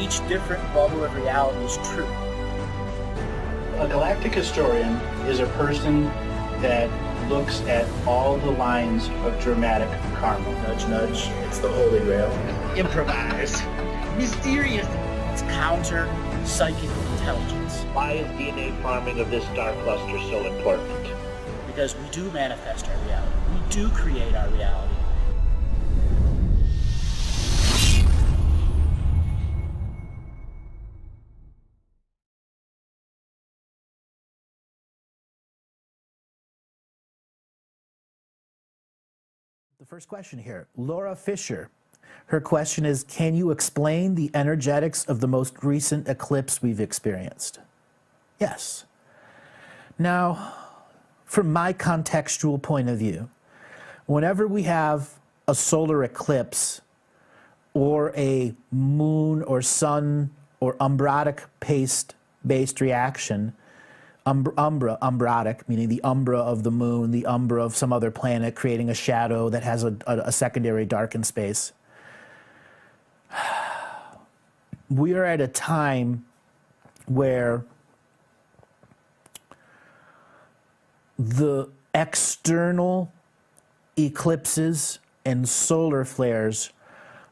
each different bubble of reality is true. A galactic historian is a person that looks at all the lines of dramatic karma. Nudge, nudge. It's the Holy Grail. Improvise. Mysterious. It's counter psychic intelligence. Why is DNA farming of this star cluster so important? Because we do manifest our reality. We do create our reality. The first question here, Laura Fisher. Her question is, can you explain the energetics of the most recent eclipse we've experienced? Yes. Now, from my contextual point of view, whenever we have a solar eclipse or a moon or sun or umbratic-based reaction, umbratic, meaning the umbra of the moon, the umbra of some other planet, creating a shadow that has a secondary darkened space. We are at a time where the external eclipses and solar flares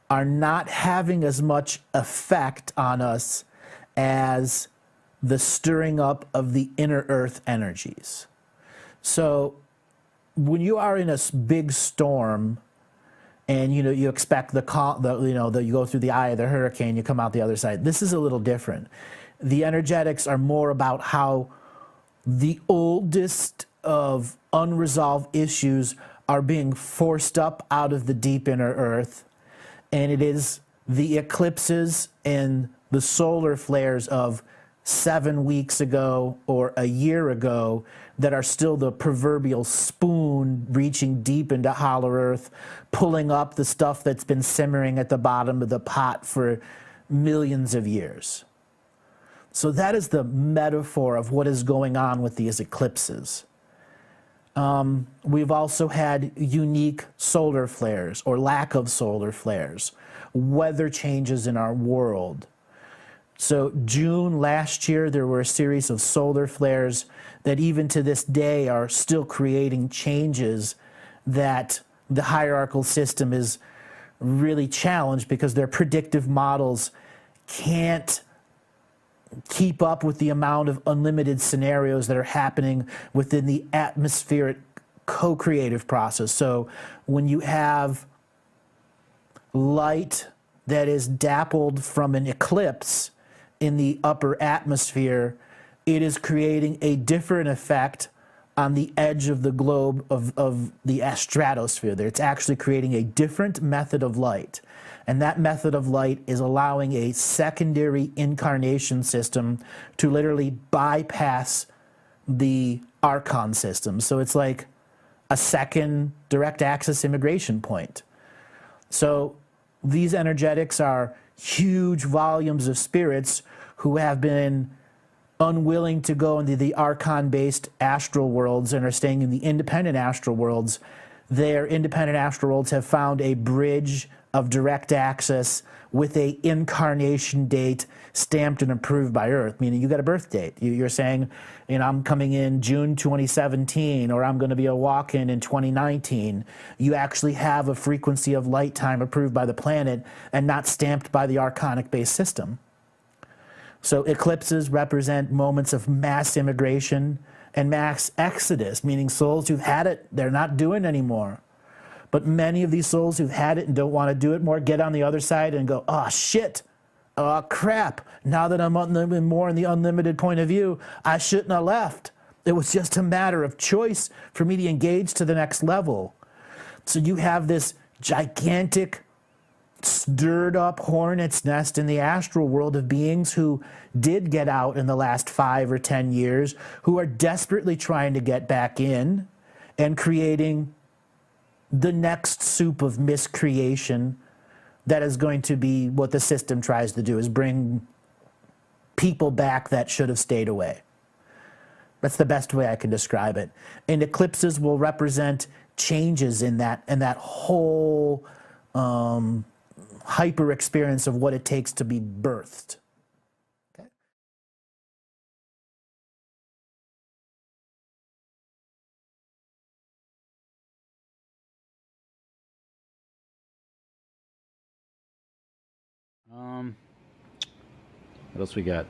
are not having as much effect on us as the stirring up of the inner earth energies. So when you are in a big storm and you expect you go through the eye of the hurricane, you come out the other side. This is a little different. The energetics are more about how the oldest of unresolved issues are being forced up out of the deep inner earth, and it is the eclipses and the solar flares of 7 weeks ago or a year ago that are still the proverbial spoon reaching deep into hollow earth, pulling up the stuff that's been simmering at the bottom of the pot for millions of years. So that is the metaphor of what is going on with these eclipses. We've also had unique solar flares or lack of solar flares, weather changes in our world. So June last year, there were a series of solar flares that even to this day are still creating changes that the hierarchical system is really challenged because their predictive models can't keep up with the amount of unlimited scenarios that are happening within the atmospheric co-creative process. So when you have light that is dappled from an eclipse in the upper atmosphere, it is creating a different effect on the edge of the globe of the stratosphere there. It's actually creating a different method of light. And that method of light is allowing a secondary incarnation system to literally bypass the archon system. So it's like a second direct access immigration point. So these energetics are huge volumes of spirits who have been unwilling to go into the archon-based astral worlds and are staying in the independent astral worlds. Their independent astral worlds have found a bridge of direct access with a incarnation date stamped and approved by Earth, meaning you got a birth date. You're saying, I'm coming in June 2017, or I'm going to be a walk-in in 2019. You actually have a frequency of light time approved by the planet and not stamped by the archonic-based system. So eclipses represent moments of mass immigration and mass exodus, meaning souls who've had it, they're not doing anymore. But many of these souls who've had it and don't want to do it more get on the other side and go, oh, shit, oh, crap. Now that I'm more in the unlimited point of view, I shouldn't have left. It was just a matter of choice for me to engage to the next level. So you have this gigantic stirred up hornet's nest in the astral world of beings who did get out in the last 5 or 10 years, who are desperately trying to get back in and creating the next soup of miscreation that is going to be what the system tries to do, is bring people back that should have stayed away. That's the best way I can describe it. And eclipses will represent changes in that whole hyper experience of what it takes to be birthed. Okay. What else we got?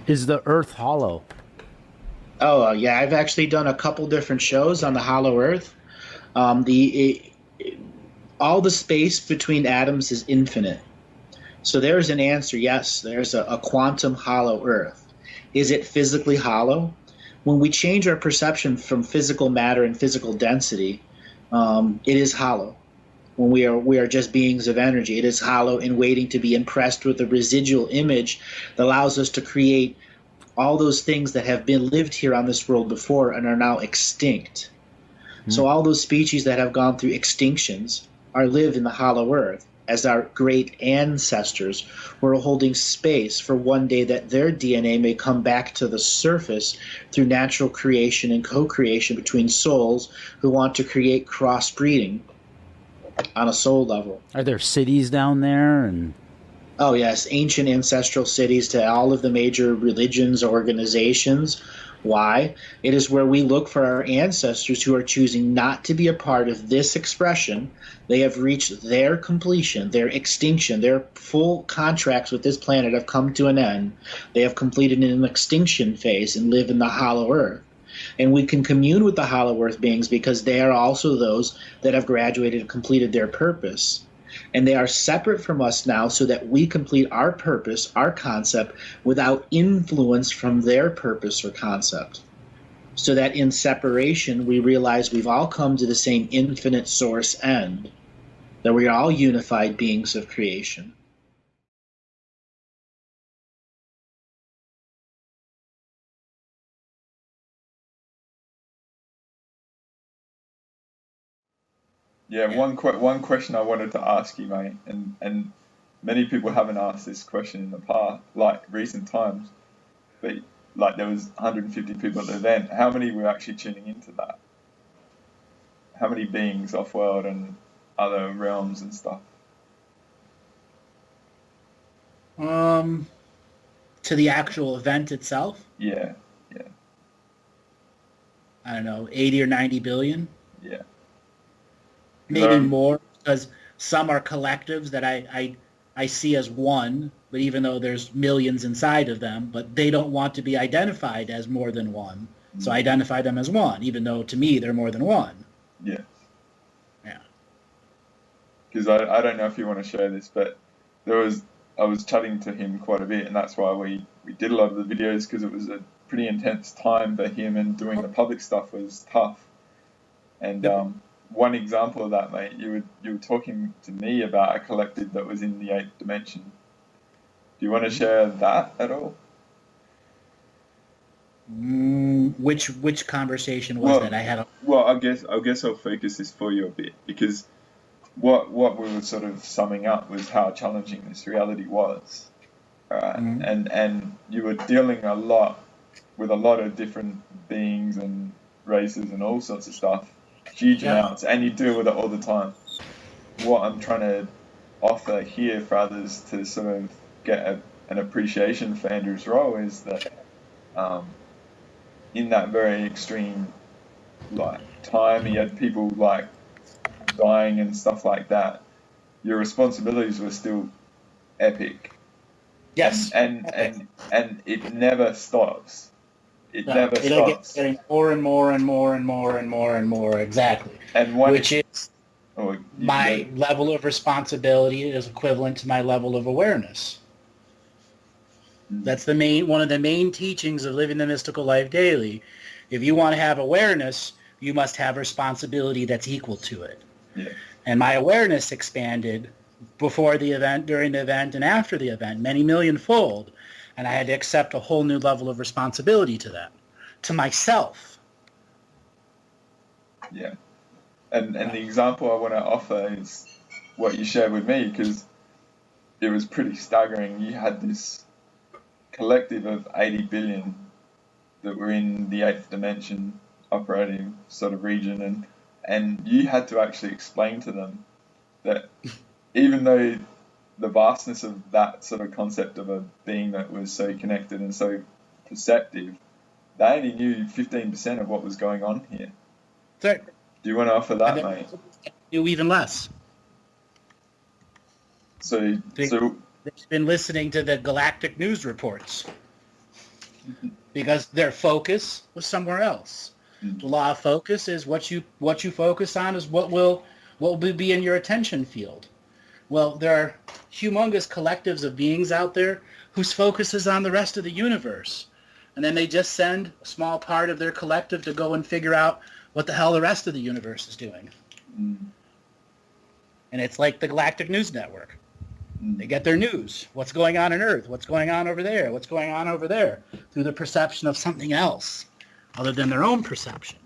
Is the Earth hollow? Oh, yeah, I've actually done a couple different shows on the hollow Earth. All the space between atoms is infinite. So there's an answer. Yes, there's a quantum hollow Earth. Is it physically hollow? When we change our perception from physical matter and physical density, it is hollow. When we are just beings of energy, it is hollow and waiting to be impressed with a residual image that allows us to create all those things that have been lived here on this world before and are now extinct. So all those species that have gone through extinctions are live in the hollow earth as our great ancestors were holding space for one day that their DNA may come back to the surface through natural creation and co-creation between souls who want to create crossbreeding on a soul level. Are there cities down there? And oh yes, ancient ancestral cities to all of the major religions, organizations. Why? It is where we look for our ancestors who are choosing not to be a part of this expression. They have reached their completion, their extinction, their full contracts with this planet have come to an end. They have completed an extinction phase and live in the hollow earth. And we can commune with the hollow earth beings because they are also those that have graduated and completed their purpose. And they are separate from us now so that we complete our purpose, our concept, without influence from their purpose or concept. So that in separation, we realize we've all come to the same infinite source end, that we are all unified beings of creation. Yeah, one question I wanted to ask you, mate, and many people haven't asked this question in the past, like recent times, but like there was 150 people at the event. How many were actually tuning into that? How many beings off-world and other realms and stuff? To the actual event itself? Yeah, I don't know, 80 or 90 billion? yeah. Maybe more, because some are collectives that I see as one, but even though there's millions inside of them, but they don't want to be identified as more than one. So I identify them as one, even though to me they're more than one. Yeah. Yeah. Because I don't know if you want to share this, but I was chatting to him quite a bit, and that's why we did a lot of the videos, because it was a pretty intense time for him, and doing the public stuff was tough. And one example of that, mate, you were talking to me about a collective that was in the 8th dimension. Do you want to share that at all? Which conversation was that I had? Well, I guess I'll focus this for you a bit, because what we were sort of summing up was how challenging this reality was, right? And you were dealing with a lot of different beings and races and all sorts of stuff, huge amounts, and you deal with it all the time. What I'm trying to offer here for others to sort of get an appreciation for Andrew's role is that in that very extreme time, he had people dying and stuff like that. Your responsibilities were still epic. Yes. And it never stops. It never stops. Getting more and more and more and more and more and more, exactly. And which is my level of responsibility is equivalent to my level of awareness. That's one of the main teachings of living the mystical life daily. If you want to have awareness, you must have responsibility that's equal to it. Yeah. And my awareness expanded before the event, during the event, and after the event, many million-fold. And I had to accept a whole new level of responsibility to that, to myself. Yeah. And the example I want to offer is what you shared with me, because it was pretty staggering. You had this collective of 80 billion that were in the 8th dimension operating sort of region, and you had to actually explain to them that even though the vastness of that sort of concept of a being that was so connected and so perceptive, they only knew 15% of what was going on here. So, Do you want to offer that, and mate? do even less. So They've been listening to the Galactic news reports because their focus was somewhere else. The law of focus is what you focus on is what will be in your attention field. Well, there are humongous collectives of beings out there whose focus is on the rest of the universe. And then they just send a small part of their collective to go and figure out what the hell the rest of the universe is doing. And it's like the Galactic News Network. They get their news. What's going on Earth? What's going on over there? What's going on over there? Through the perception of something else other than their own perception.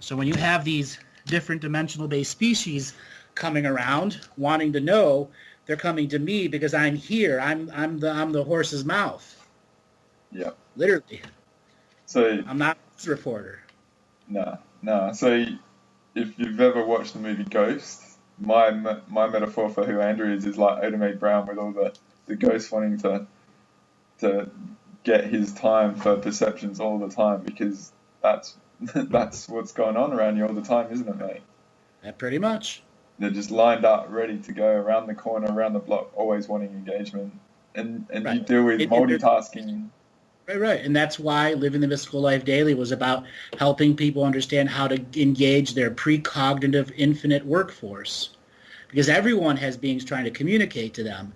So when you have these different dimensional-based species coming around, wanting to know, they're coming to me because I'm here. I'm the horse's mouth. Yeah. Literally. So I'm not a news reporter. No. So if you've ever watched the movie Ghost, my metaphor for who Andrew is like Oda Mae Brown with all the ghosts wanting to get his time for perceptions all the time, because that's what's going on around you all the time, isn't it, mate? Yeah, pretty much. They're just lined up, ready to go around the corner, around the block, always wanting engagement. And Right. you deal with multitasking. Right. And that's why Living the Mystical Life Daily was about helping people understand how to engage their precognitive infinite workforce. Because everyone has beings trying to communicate to them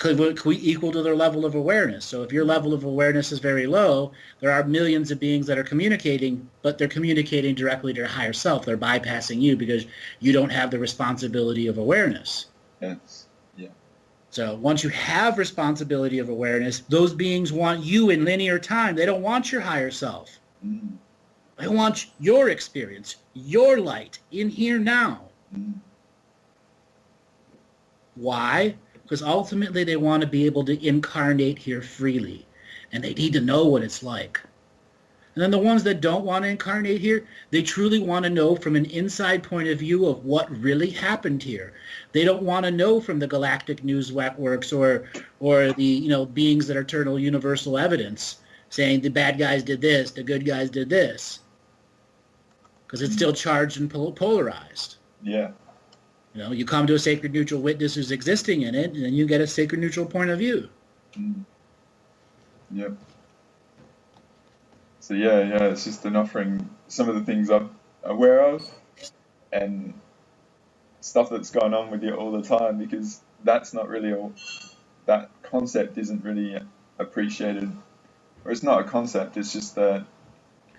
equal to their level of awareness. So if your level of awareness is very low, there are millions of beings that are communicating, but they're communicating directly to their higher self. They're bypassing you because you don't have the responsibility of awareness. Yes. Yeah. So once you have responsibility of awareness, those beings want you in linear time. They don't want your higher self. They want your experience, your light in here now. Why? Because ultimately they want to be able to incarnate here freely, and they need to know what it's like. And then the ones that don't want to incarnate here, they truly want to know from an inside point of view of what really happened here. They don't want to know from the galactic news networks or the beings that are eternal universal evidence saying the bad guys did this, the good guys did this, because it's still charged and polarized. Yeah. You come to a sacred neutral witness who's existing in it, and then you get a sacred neutral point of view. Yep. So yeah, it's just an offering some of the things I'm aware of and stuff that's going on with you all the time, because that's not really that concept isn't really appreciated, or it's not a concept. It's just that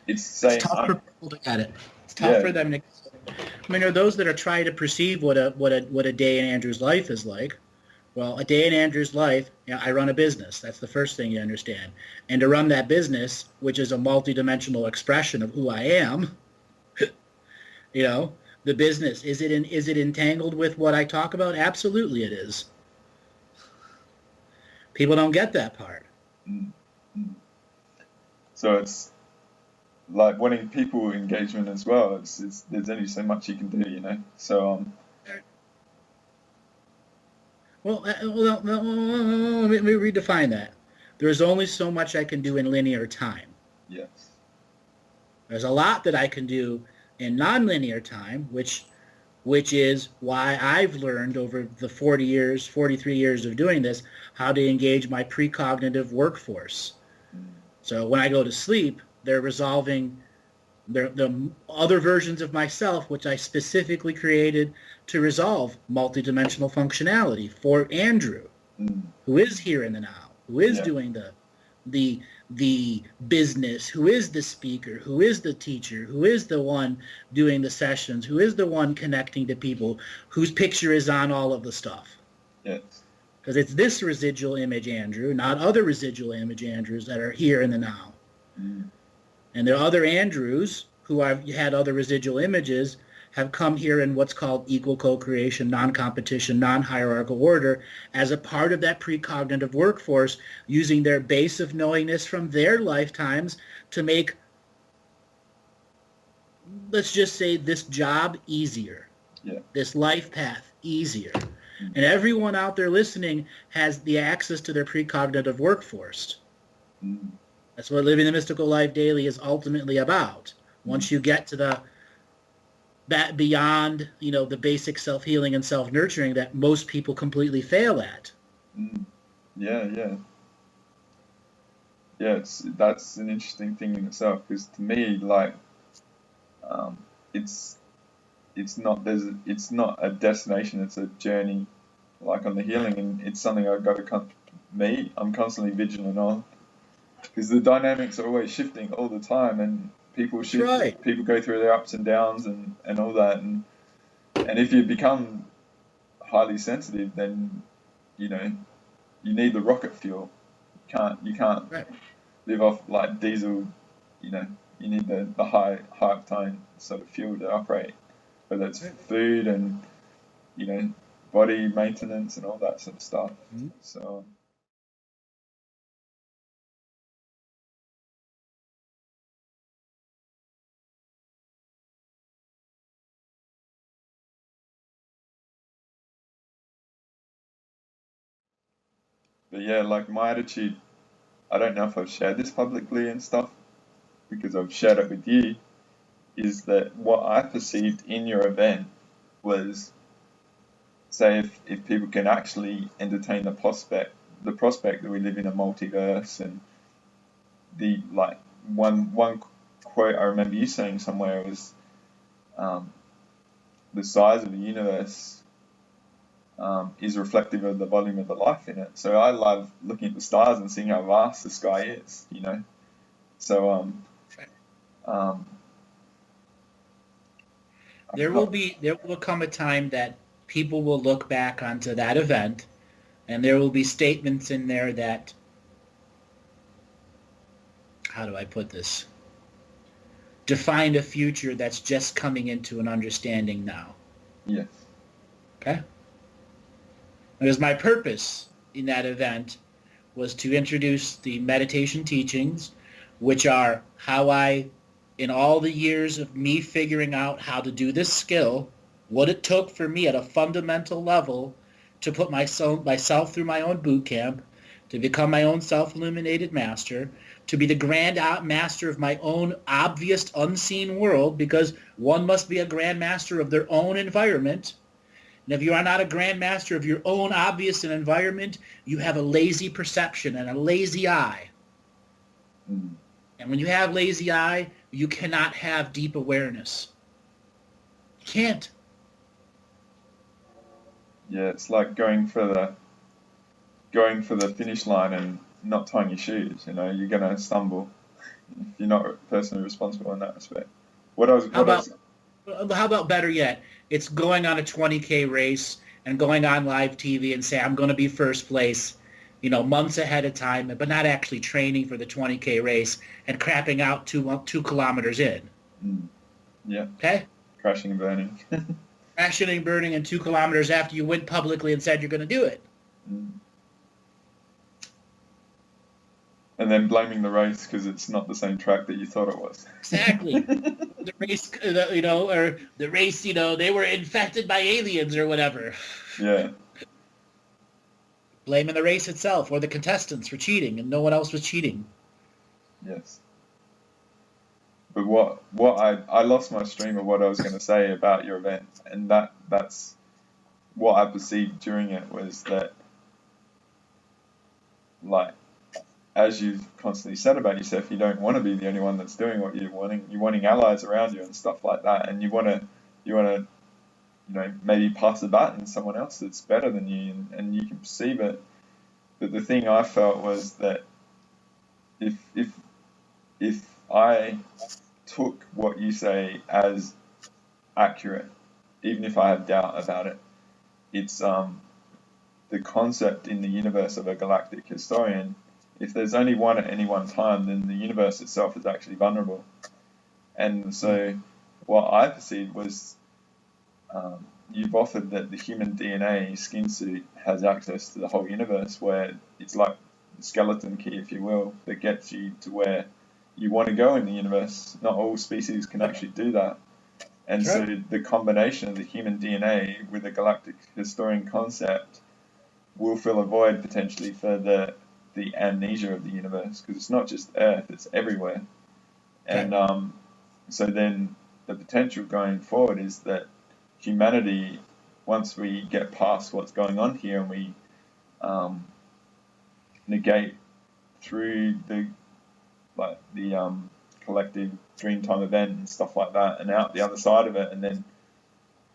it's saying it's tough for people to get it. It's tough for them to. I mean, there are those that are trying to perceive what a day in Andrew's life is like. Well, a day in Andrew's life, I run a business. That's the first thing you understand. And to run that business, which is a multidimensional expression of who I am, the business, is it entangled with what I talk about? Absolutely it is. People don't get that part. So it's like wanting people engagement as well. It's there's only so much you can do, So Well, let me redefine that. There's only so much I can do in linear time. Yes. There's a lot that I can do in nonlinear time, which is why I've learned over the 43 years of doing this, how to engage my precognitive workforce. So when I go to sleep, they're resolving the other versions of myself, which I specifically created to resolve multidimensional functionality for Andrew, who is here in the now, who is doing the business, who is the speaker, who is the teacher, who is the one doing the sessions, who is the one connecting to people, whose picture is on all of the stuff. Yes. Because it's this residual image Andrew, not other residual image Andrews that are here in the now. And there are other Andrews who have had other residual images have come here in what's called equal co-creation, non-competition, non-hierarchal order as a part of that precognitive workforce, using their base of knowingness from their lifetimes to make, let's just say, this job easier, this life path easier. And everyone out there listening has the access to their precognitive workforce. That's what living the mystical life daily is ultimately about. Once you get to that beyond, the basic self-healing and self-nurturing that most people completely fail at. Yeah. That's an interesting thing in itself, because to me, like, it's not a destination, it's a journey, like on the healing, and it's something I've got to I'm constantly vigilant on, because the dynamics are always shifting all the time, and people shift, right. People go through their ups and downs and all that, and if you become highly sensitive, then you need the rocket fuel. You can't Right. live off like diesel. You need the high octane sort of fuel to operate, whether it's food and body maintenance and all that sort of stuff. So but yeah, like my attitude, I don't know if I've shared this publicly and stuff, because I've shared it with you, is that what I perceived in your event was, say, if people can actually entertain the prospect that we live in a multiverse, and the like one quote I remember you saying somewhere was, the size of the universe is reflective of the volume of the life in it. So I love looking at the stars and seeing how vast the sky is, So there will come a time that people will look back onto that event, and there will be statements in there that, how do I put this, define a future that's just coming into an understanding now. Yes. Okay? Because my purpose in that event was to introduce the meditation teachings, which are how I, in all the years of me figuring out how to do this skill, what it took for me at a fundamental level to put myself through my own boot camp, to become my own self-illuminated master, to be the grand master of my own obvious unseen world, because one must be a grand master of their own environment. And if you are not a grand master of your own obvious environment, you have a lazy perception and a lazy eye. And when you have lazy eye, you cannot have deep awareness. You can't. Yeah, it's like going for the finish line and not tying your shoes. You're gonna stumble if you're not personally responsible in that respect. How about better yet? It's going on a 20K race and going on live TV and say, I'm going to be first place, months ahead of time, but not actually training for the 20K race and crapping out 2 kilometers in. Yeah. Okay? Crashing and burning. Crashing and burning, and 2 kilometers after you went publicly and said you're going to do it. And then blaming the race because it's not the same track that you thought it was. Exactly. The race, or the race, they were infected by aliens or whatever. Yeah. Blaming the race itself or the contestants for cheating, and no one else was cheating. Yes. But what I lost my stream of what I was going to say about your event, and that's what I perceived during it was that, like, as you've constantly said about yourself, you don't want to be the only one that's doing what you're wanting. You're wanting allies around you and stuff like that, and you want to maybe pass the baton to someone else that's better than you, and you can perceive it. But the thing I felt was that if I took what you say as accurate, even if I have doubt about it, it's the concept in the universe of a galactic historian. If there's only one at any one time, then the universe itself is actually vulnerable. And so what I perceived was you've offered that the human DNA skin suit has access to the whole universe, where it's like the skeleton key, if you will, that gets you to where you want to go in the universe. Not all species can actually do that. And Sure. so the combination of the human DNA with the galactic historian concept will fill a void potentially for the amnesia of the universe, because it's not just Earth, it's everywhere. And so then the potential going forward is that humanity, once we get past what's going on here and we negate through the collective Dreamtime event and stuff like that, and out the other side of it, and then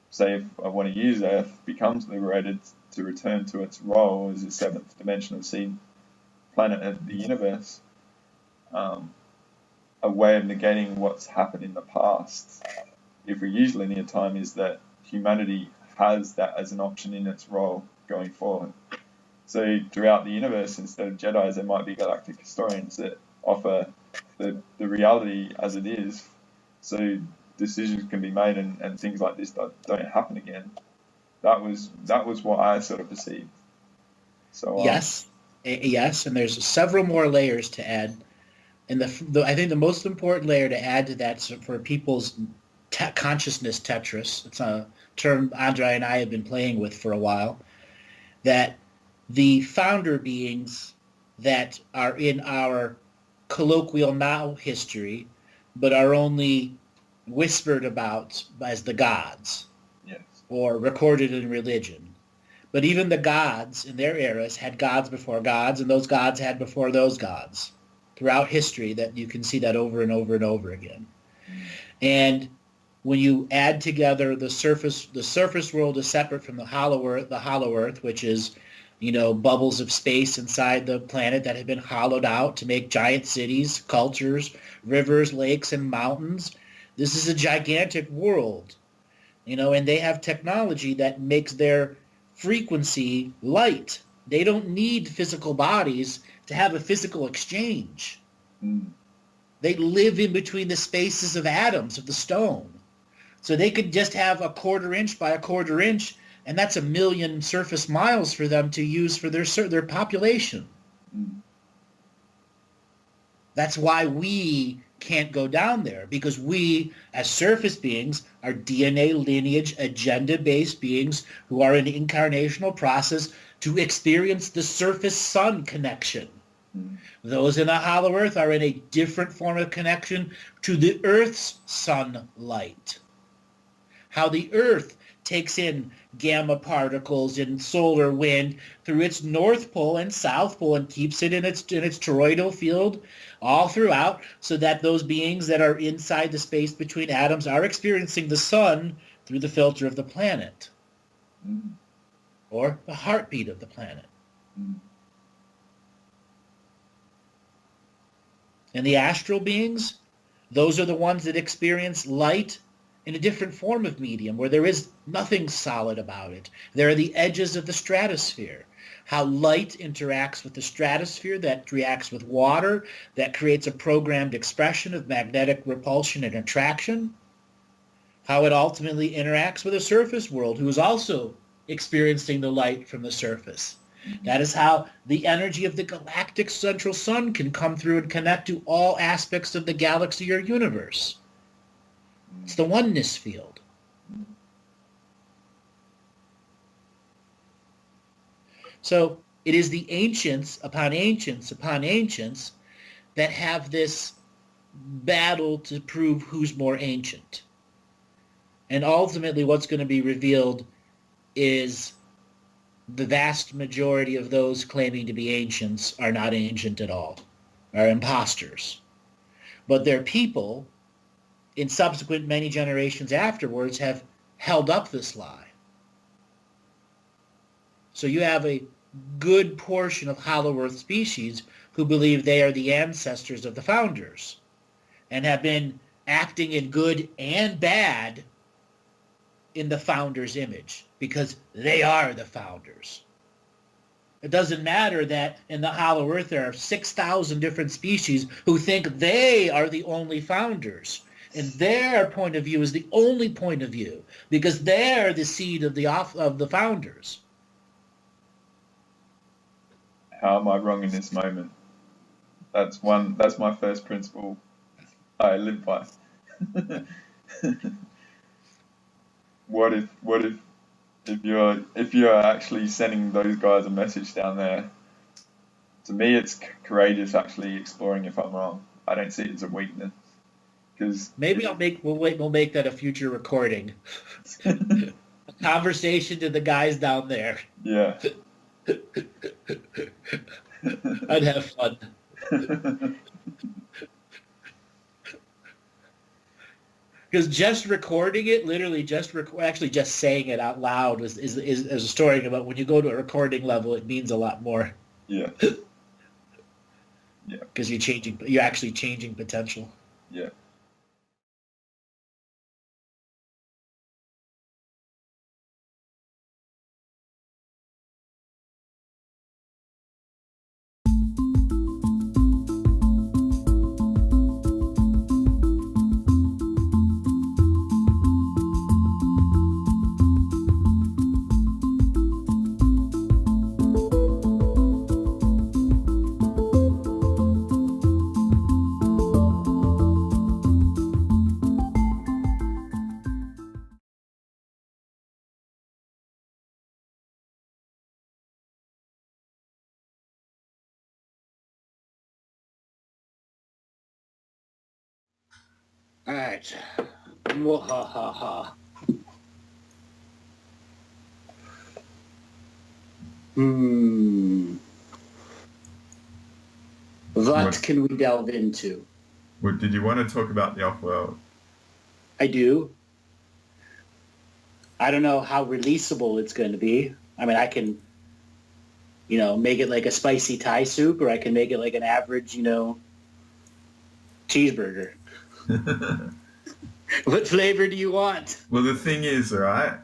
say if I want to use Earth becomes liberated to return to its role as a seventh dimensional seed planet of the universe, a way of negating what's happened in the past, if we use linear time, is that humanity has that as an option in its role going forward. So throughout the universe, instead of Jedis, there might be galactic historians that offer the reality as it is, so decisions can be made and things like this don't happen again. That was what I sort of perceived. So Yes, and there's several more layers to add. And I think the most important layer to add to that for people's consciousness Tetris, it's a term Andre and I have been playing with for a while, that the founder beings that are in our colloquial now history, but are only whispered about as the gods, yes, or recorded in religion. But even the gods in their eras had gods before gods, and those gods had before those gods. Throughout history, that you can see that over and over and over again. And when you add together the surface world is separate from the hollow earth, which is, bubbles of space inside the planet that have been hollowed out to make giant cities, cultures, rivers, lakes, and mountains. This is a gigantic world, and they have technology that makes their frequency light. They don't need physical bodies to have a physical exchange. They live in between the spaces of atoms of the stone. So they could just have a 1/4 inch by a 1/4 inch, and that's 1,000,000 surface miles for them to use for their population. That's why we can't go down there, because we, as surface beings, are DNA lineage agenda-based beings who are in an incarnational process to experience the surface sun connection. Those in the hollow earth are in a different form of connection to the earth's sunlight. How the earth takes in gamma particles and solar wind through its north pole and south pole and keeps it in its toroidal field all throughout, so that those beings that are inside the space between atoms are experiencing the sun through the filter of the planet, or the heartbeat of the planet. And the astral beings, those are the ones that experience light in a different form of medium, where there is nothing solid about it. There are the edges of the stratosphere. How light interacts with the stratosphere, that reacts with water, that creates a programmed expression of magnetic repulsion and attraction. How it ultimately interacts with a surface world, who is also experiencing the light from the surface. That is how the energy of the galactic central sun can come through and connect to all aspects of the galaxy or universe. It's the oneness field. So it is the ancients upon ancients upon ancients that have this battle to prove who's more ancient. And ultimately what's going to be revealed is the vast majority of those claiming to be ancients are not ancient at all, are imposters. But their people, in subsequent many generations afterwards, have held up this lie. So you have a good portion of hollow earth species who believe they are the ancestors of the founders and have been acting in good and bad in the founder's image, because they are the founders. It doesn't matter that in the hollow earth there are 6,000 different species who think they are the only founders, and their point of view is the only point of view, because they're the seed of the founders. How am I wrong in this moment? That's my first principle I live by. what if you're actually sending those guys a message down there? To me, it's courageous actually exploring if I'm wrong. I don't see it as a weakness. Because Maybe we'll make that a future recording. A conversation to the guys down there. yeah. I'd have fun. Because just recording it, literally just saying it out loud is a story about when you go to a recording level, it means a lot more. Yeah. Yeah. Because you're actually changing potential. Yeah. All right. Mwahaha. What can we delve into? Well, did you want to talk about the off-world? I do. I don't know how releasable it's going to be. I mean, I can, make it like a spicy Thai soup, or I can make it like an average, cheeseburger. What flavor do you want? Well, the thing is, right,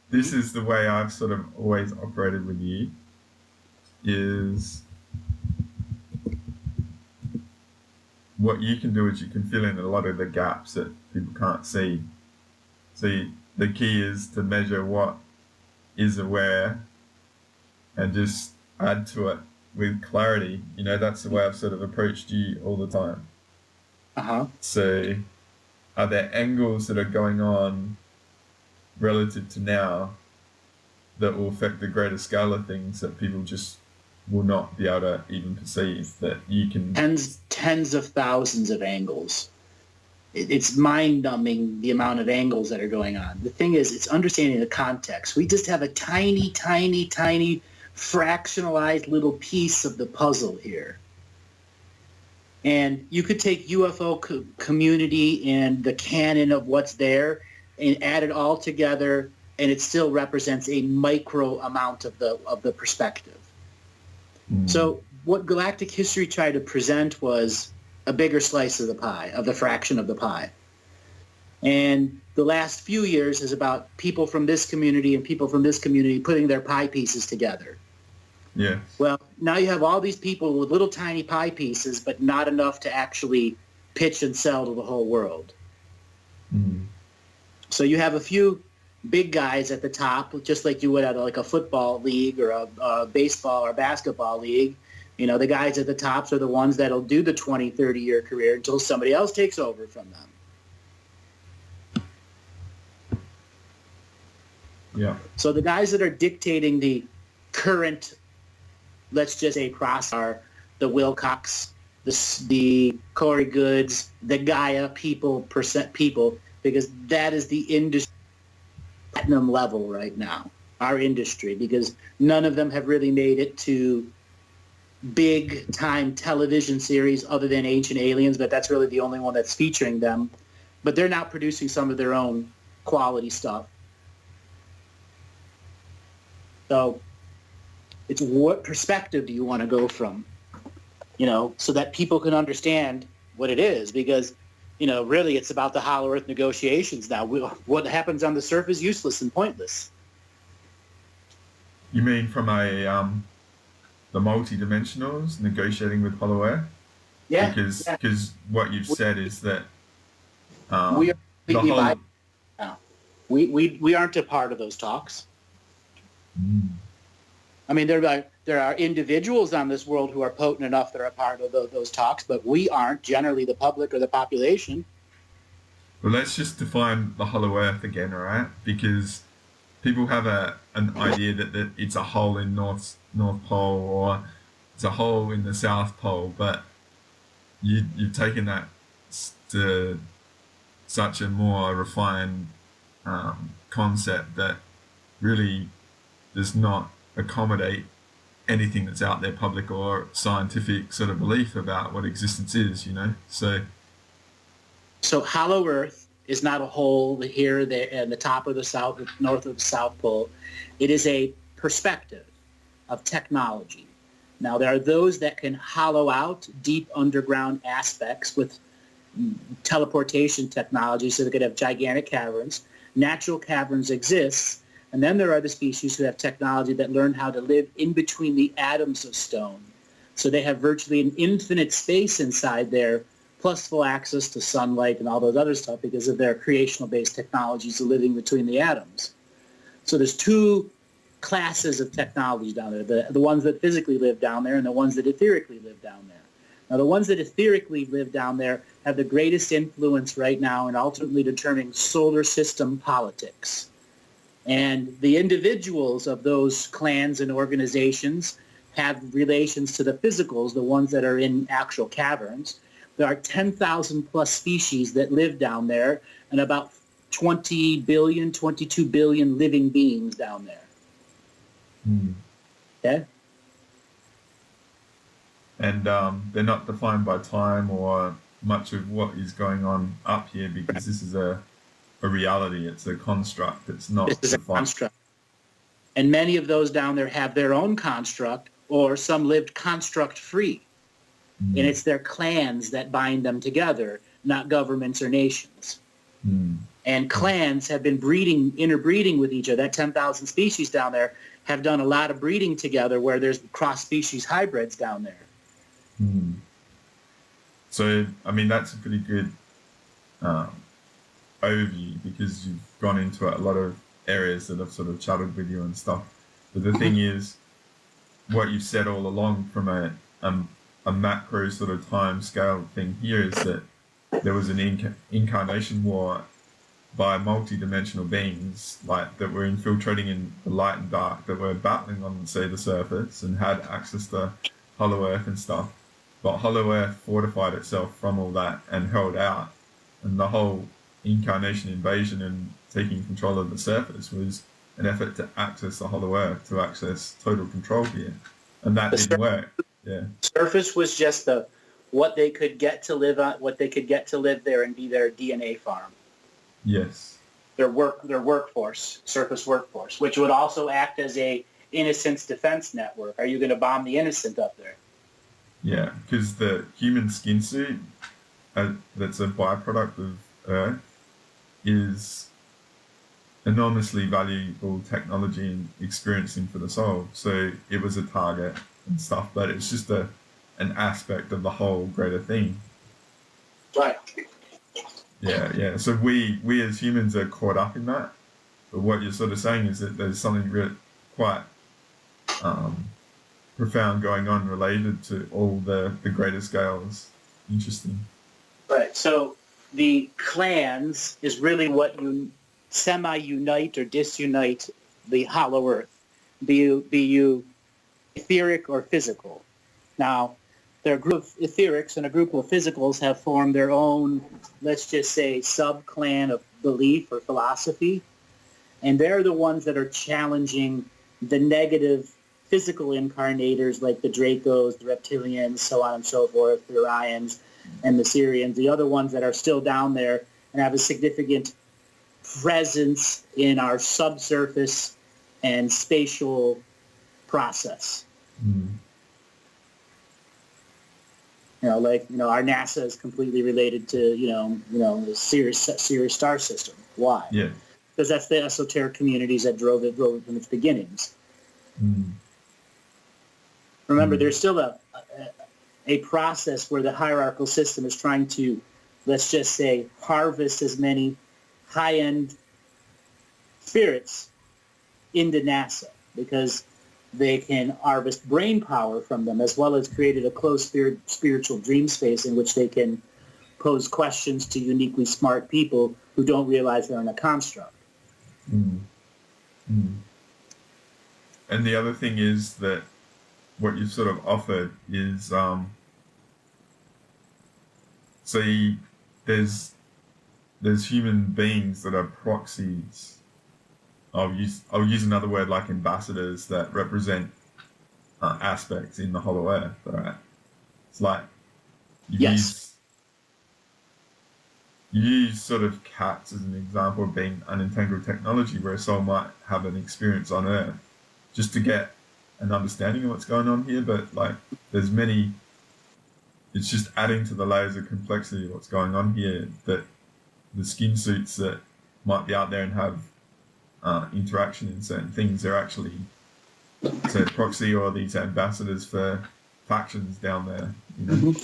this is the way I've sort of always operated with you, is what you can do is you can fill in a lot of the gaps that people can't see. So the key is to measure what is aware and just add to it with clarity. That's the way I've sort of approached you all the time. Uh-huh. So are there angles that are going on relative to now that will affect the greater scale of things that people just will not be able to even perceive, that you can... Tens of thousands of angles. It's mind-numbing the amount of angles that are going on. The thing is, it's understanding the context. We just have a tiny, tiny, tiny fractionalized little piece of the puzzle here. And you could take UFO community and the canon of what's there and add it all together, and it still represents a micro amount of the perspective. So what Galactic History tried to present was a bigger slice of the pie, of the fraction of the pie. And the last few years is about people from this community and people from this community putting their pie pieces together. Yeah. Well, now you have all these people with little tiny pie pieces, but not enough to actually pitch and sell to the whole world. So you have a few big guys at the top, just like you would at like a football league or a baseball or basketball league. The guys at the tops are the ones that'll do the 20, 30-year career until somebody else takes over from them. Yeah. So the guys that are dictating the current, let's just say, process are the Wilcox, the Corey Goods, the Gaia people, because that is the industry platinum level right now, our industry, because none of them have really made it to big time television series other than Ancient Aliens, but that's really the only one that's featuring them. But they're now producing some of their own quality stuff. So it's what perspective do you want to go from, so that people can understand what it is, because really it's about the Hollow Earth negotiations now. What happens on the surface is useless and pointless. You mean from the multi-dimensionals negotiating with Hollow Earth? Yeah. Because what you've said is that we are completely now. We aren't a part of those talks. I mean, there are individuals on this world who are potent enough that are a part of those talks, but we aren't generally the public or the population. Well, let's just define the hollow earth again, all right? Because people have an idea that it's a hole in North Pole or it's a hole in the South Pole, but you've taken that to such a more refined concept that really does not accommodate anything that's out there, public or scientific sort of belief about what existence is, you know? So hollow earth is not a hole here, there, and the top of the south, north of the South Pole. It is a perspective of technology. Now, there are those that can hollow out deep underground aspects with teleportation technology, so they could have gigantic caverns. Natural caverns exist, and then there are the species who have technology that learn how to live in between the atoms of stone. So they have virtually an infinite space inside there, plus full access to sunlight and all those other stuff because of their creational-based technologies of living between the atoms. So there's two classes of technology down there, the ones that physically live down there and the ones that etherically live down there. Now, the ones that etherically live down there have the greatest influence right now in ultimately determining solar system politics. And the individuals of those clans and organizations have relations to the physicals, the ones that are in actual caverns. There are 10,000 plus species that live down there and about 20 billion, 22 billion living beings down there. Okay? And they're not defined by time or much of what is going on up here because this is a reality. It's a construct. It's not This is a construct. And many of those down there have their own construct, or some lived construct-free. And it's their clans that bind them together, not governments or nations. And clans have been interbreeding with each other. That 10,000 species down there have done a lot of breeding together where there's cross-species hybrids down there. So, I mean, that's a pretty good overview because you've gone into a lot of areas that I've sort of chatted with you and stuff. But the thing is, what you've said all along from a macro sort of time scale thing here is that there was an incarnation war by multi-dimensional beings like that were infiltrating in the light and dark, that were battling on, say, the surface and had access to Hollow Earth and stuff. But Hollow Earth fortified itself from all that and held out. And the whole incarnation invasion and taking control of the surface was an effort to access the Hollow Earth, to access total control here. And that didn't work. Yeah. Surface was just what they could get to live on, what they could get to live there and be their DNA farm. Yes. Their workforce, surface workforce, which would also act as a innocence defense network. Are you going to bomb the innocent up there? Yeah, because the human skin suit that's a byproduct of Earth is enormously valuable technology and experiencing for the soul. So it was a target and stuff, but it's just an aspect of the whole greater thing. Right. Yeah. So we as humans are caught up in that. But what you're sort of saying is that there's something really quite profound going on related to all the greater scales. Interesting. Right. So the clans is really what you semi-unite or disunite the Hollow Earth, be you etheric or physical. Now, there are a group of etherics and a group of physicals have formed their own, let's just say, sub-clan of belief or philosophy, and they're the ones that are challenging the negative physical incarnators like the Dracos, the Reptilians, so on and so forth, the Orions, and the Syrians, the other ones that are still down there and have a significant presence in our subsurface and spatial process. Our NASA is completely related to, the Sirius star system. Why? Yeah. Because that's the esoteric communities that drove it from its beginnings. Remember, there's still a process where the hierarchical system is trying to, let's just say, harvest as many high-end spirits into NASA because they can harvest brain power from them, as well as created a closed spiritual dream space in which they can pose questions to uniquely smart people who don't realize they're in a construct. Mm. Mm. And the other thing is that what you've sort of offered is, see, there's human beings that are proxies. I'll use another word like ambassadors that represent aspects in the hollow earth. Right? It's like you use sort of cats as an example of being unentangled technology, where a soul might have an experience on Earth just to get an understanding of what's going on here. But like, there's many. It's just adding to the layers of complexity of what's going on here, that the skin suits that might be out there and have interaction in certain things are actually, say, proxy or these ambassadors for factions down there. You know? Mm-hmm.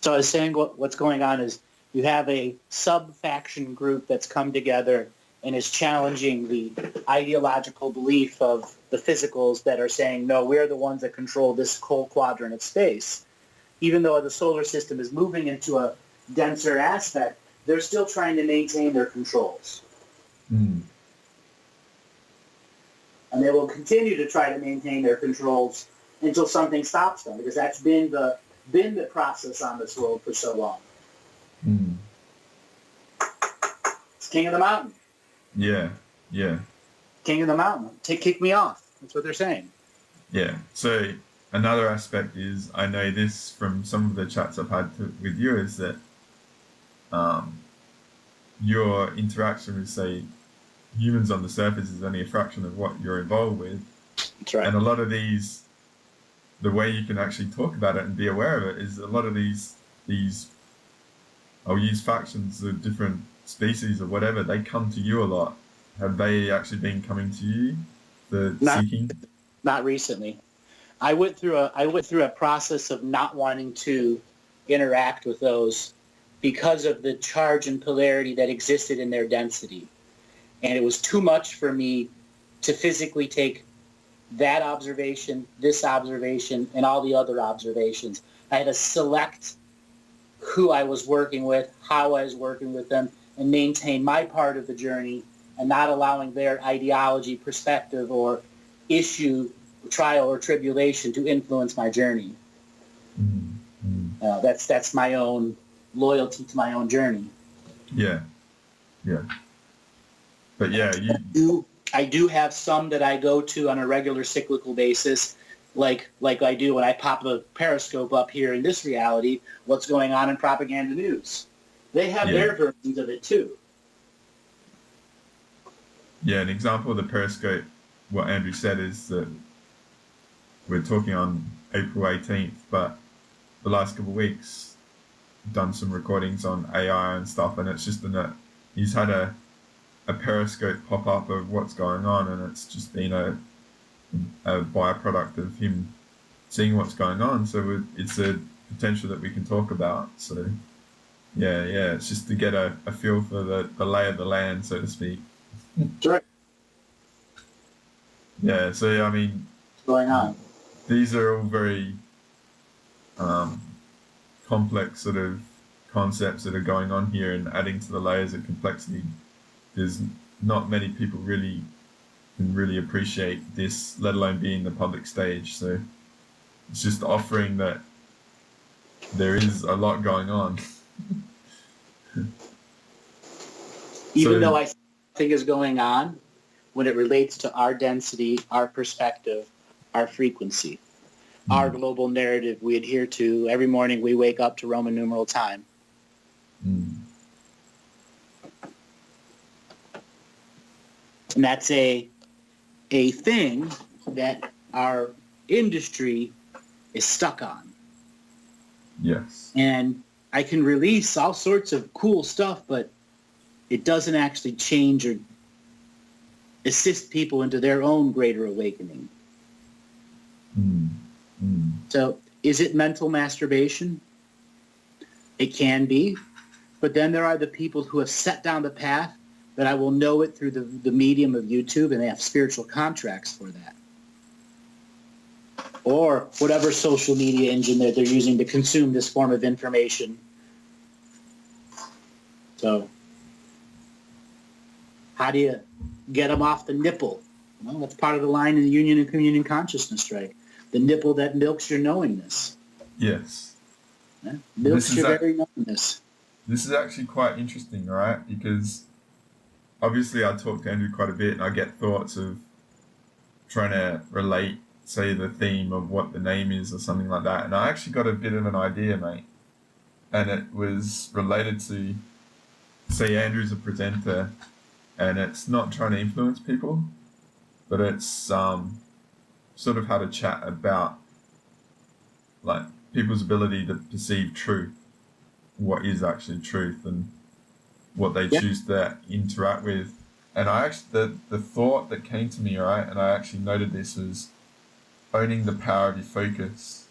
So I was saying what's going on is you have a sub-faction group that's come together and is challenging the ideological belief of the physicals that are saying, no, we're the ones that control this whole quadrant of space. Even though the solar system is moving into a denser aspect, they're still trying to maintain their controls. Mm. And they will continue to try to maintain their controls until something stops them, because that's been the process on this world for so long. Mm. It's king of the mountain. Yeah. King of the mountain. Kick me off. That's what they're saying. Yeah. So another aspect is, I know this from some of the chats I've had with you, is that your interaction with, say, humans on the surface is only a fraction of what you're involved with. That's right. And a lot of these, the way you can actually talk about it and be aware of it is a lot of these I'll use factions of different species or whatever, they come to you a lot. Have they actually been coming to you for seeking? Not recently. I went through a process of not wanting to interact with those because of the charge and polarity that existed in their density. And it was too much for me to physically take that observation, this observation, and all the other observations. I had to select who I was working with, how I was working with them, and maintain my part of the journey, and not allowing their ideology, perspective, or issue, trial, or tribulation to influence my journey. Mm-hmm. That's my own loyalty to my own journey. Yeah. But yeah, I do have some that I go to on a regular cyclical basis, like I do when I pop the periscope up here in this reality, what's going on in propaganda news. They have their versions of it too. Yeah, an example of the periscope, what Andrew said is that we're talking on April 18th, but the last couple of weeks done some recordings on AI and stuff, and it's just he's had a periscope pop up of what's going on, and it's just been a byproduct of him seeing what's going on. So it's a potential that we can talk about. So yeah, it's just to get a feel for the lay of the land, so to speak. That's right. Yeah, so I mean, what's going on? These are all very complex sort of concepts that are going on here, and adding to the layers of complexity. There's not many people can really appreciate this, let alone be in the public stage. So it's just offering that there is a lot going on. Even though I think is going on, when it relates to our density, our perspective, our frequency, our global narrative we adhere to every morning we wake up to Roman numeral time. And that's a thing that our industry is stuck on. Yes. And I can release all sorts of cool stuff, but it doesn't actually change or assist people into their own greater awakening. So is it mental masturbation? It can be. But then there are the people who have set down the path that I will know it through the medium of YouTube, and they have spiritual contracts for that. Or whatever social media engine that they're using to consume this form of information. So how do you get them off the nipple? Well, that's part of the line in the union and communion consciousness, right? The nipple that milks your knowingness. Yes. Yeah? Milks your very knowingness. This is actually quite interesting, right? Because obviously I talk to Andrew quite a bit and I get thoughts of trying to relate, say, the theme of what the name is or something like that. And I actually got a bit of an idea, mate. And it was related to, say, Andrew's a presenter and it's not trying to influence people, but it's sort of how to chat about like people's ability to perceive truth, what is actually truth, and what they choose to interact with. And I actually, the thought that came to me, right, and I actually noted this, was owning the power of your focus.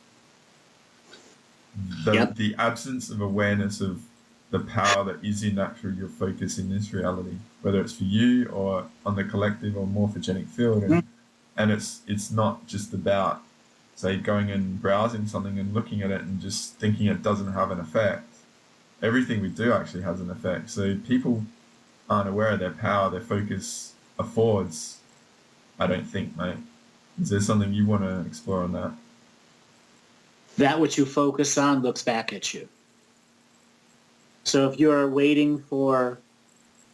The absence of awareness of the power that is in actually your focus in this reality, whether it's for you or on the collective or morphogenic field. And it's not just about, say, going and browsing something and looking at it and just thinking it doesn't have an effect. Everything we do actually has an effect. So people aren't aware of their power, their focus affords, I don't think, mate. Is there something you want to explore on that? That which you focus on looks back at you. So if you're waiting for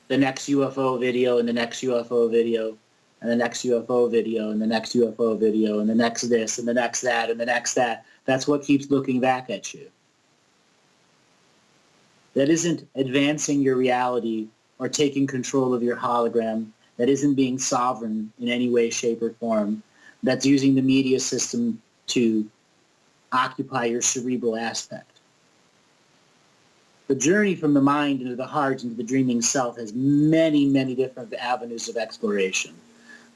the next UFO video and the next UFO video and the next UFO video and the next UFO video and the next this and the next that and the next that, that's what keeps looking back at you. That isn't advancing your reality or taking control of your hologram. That isn't being sovereign in any way, shape, or form. That's using the media system to occupy your cerebral aspect. The journey from the mind into the heart into the dreaming self has many, many different avenues of exploration,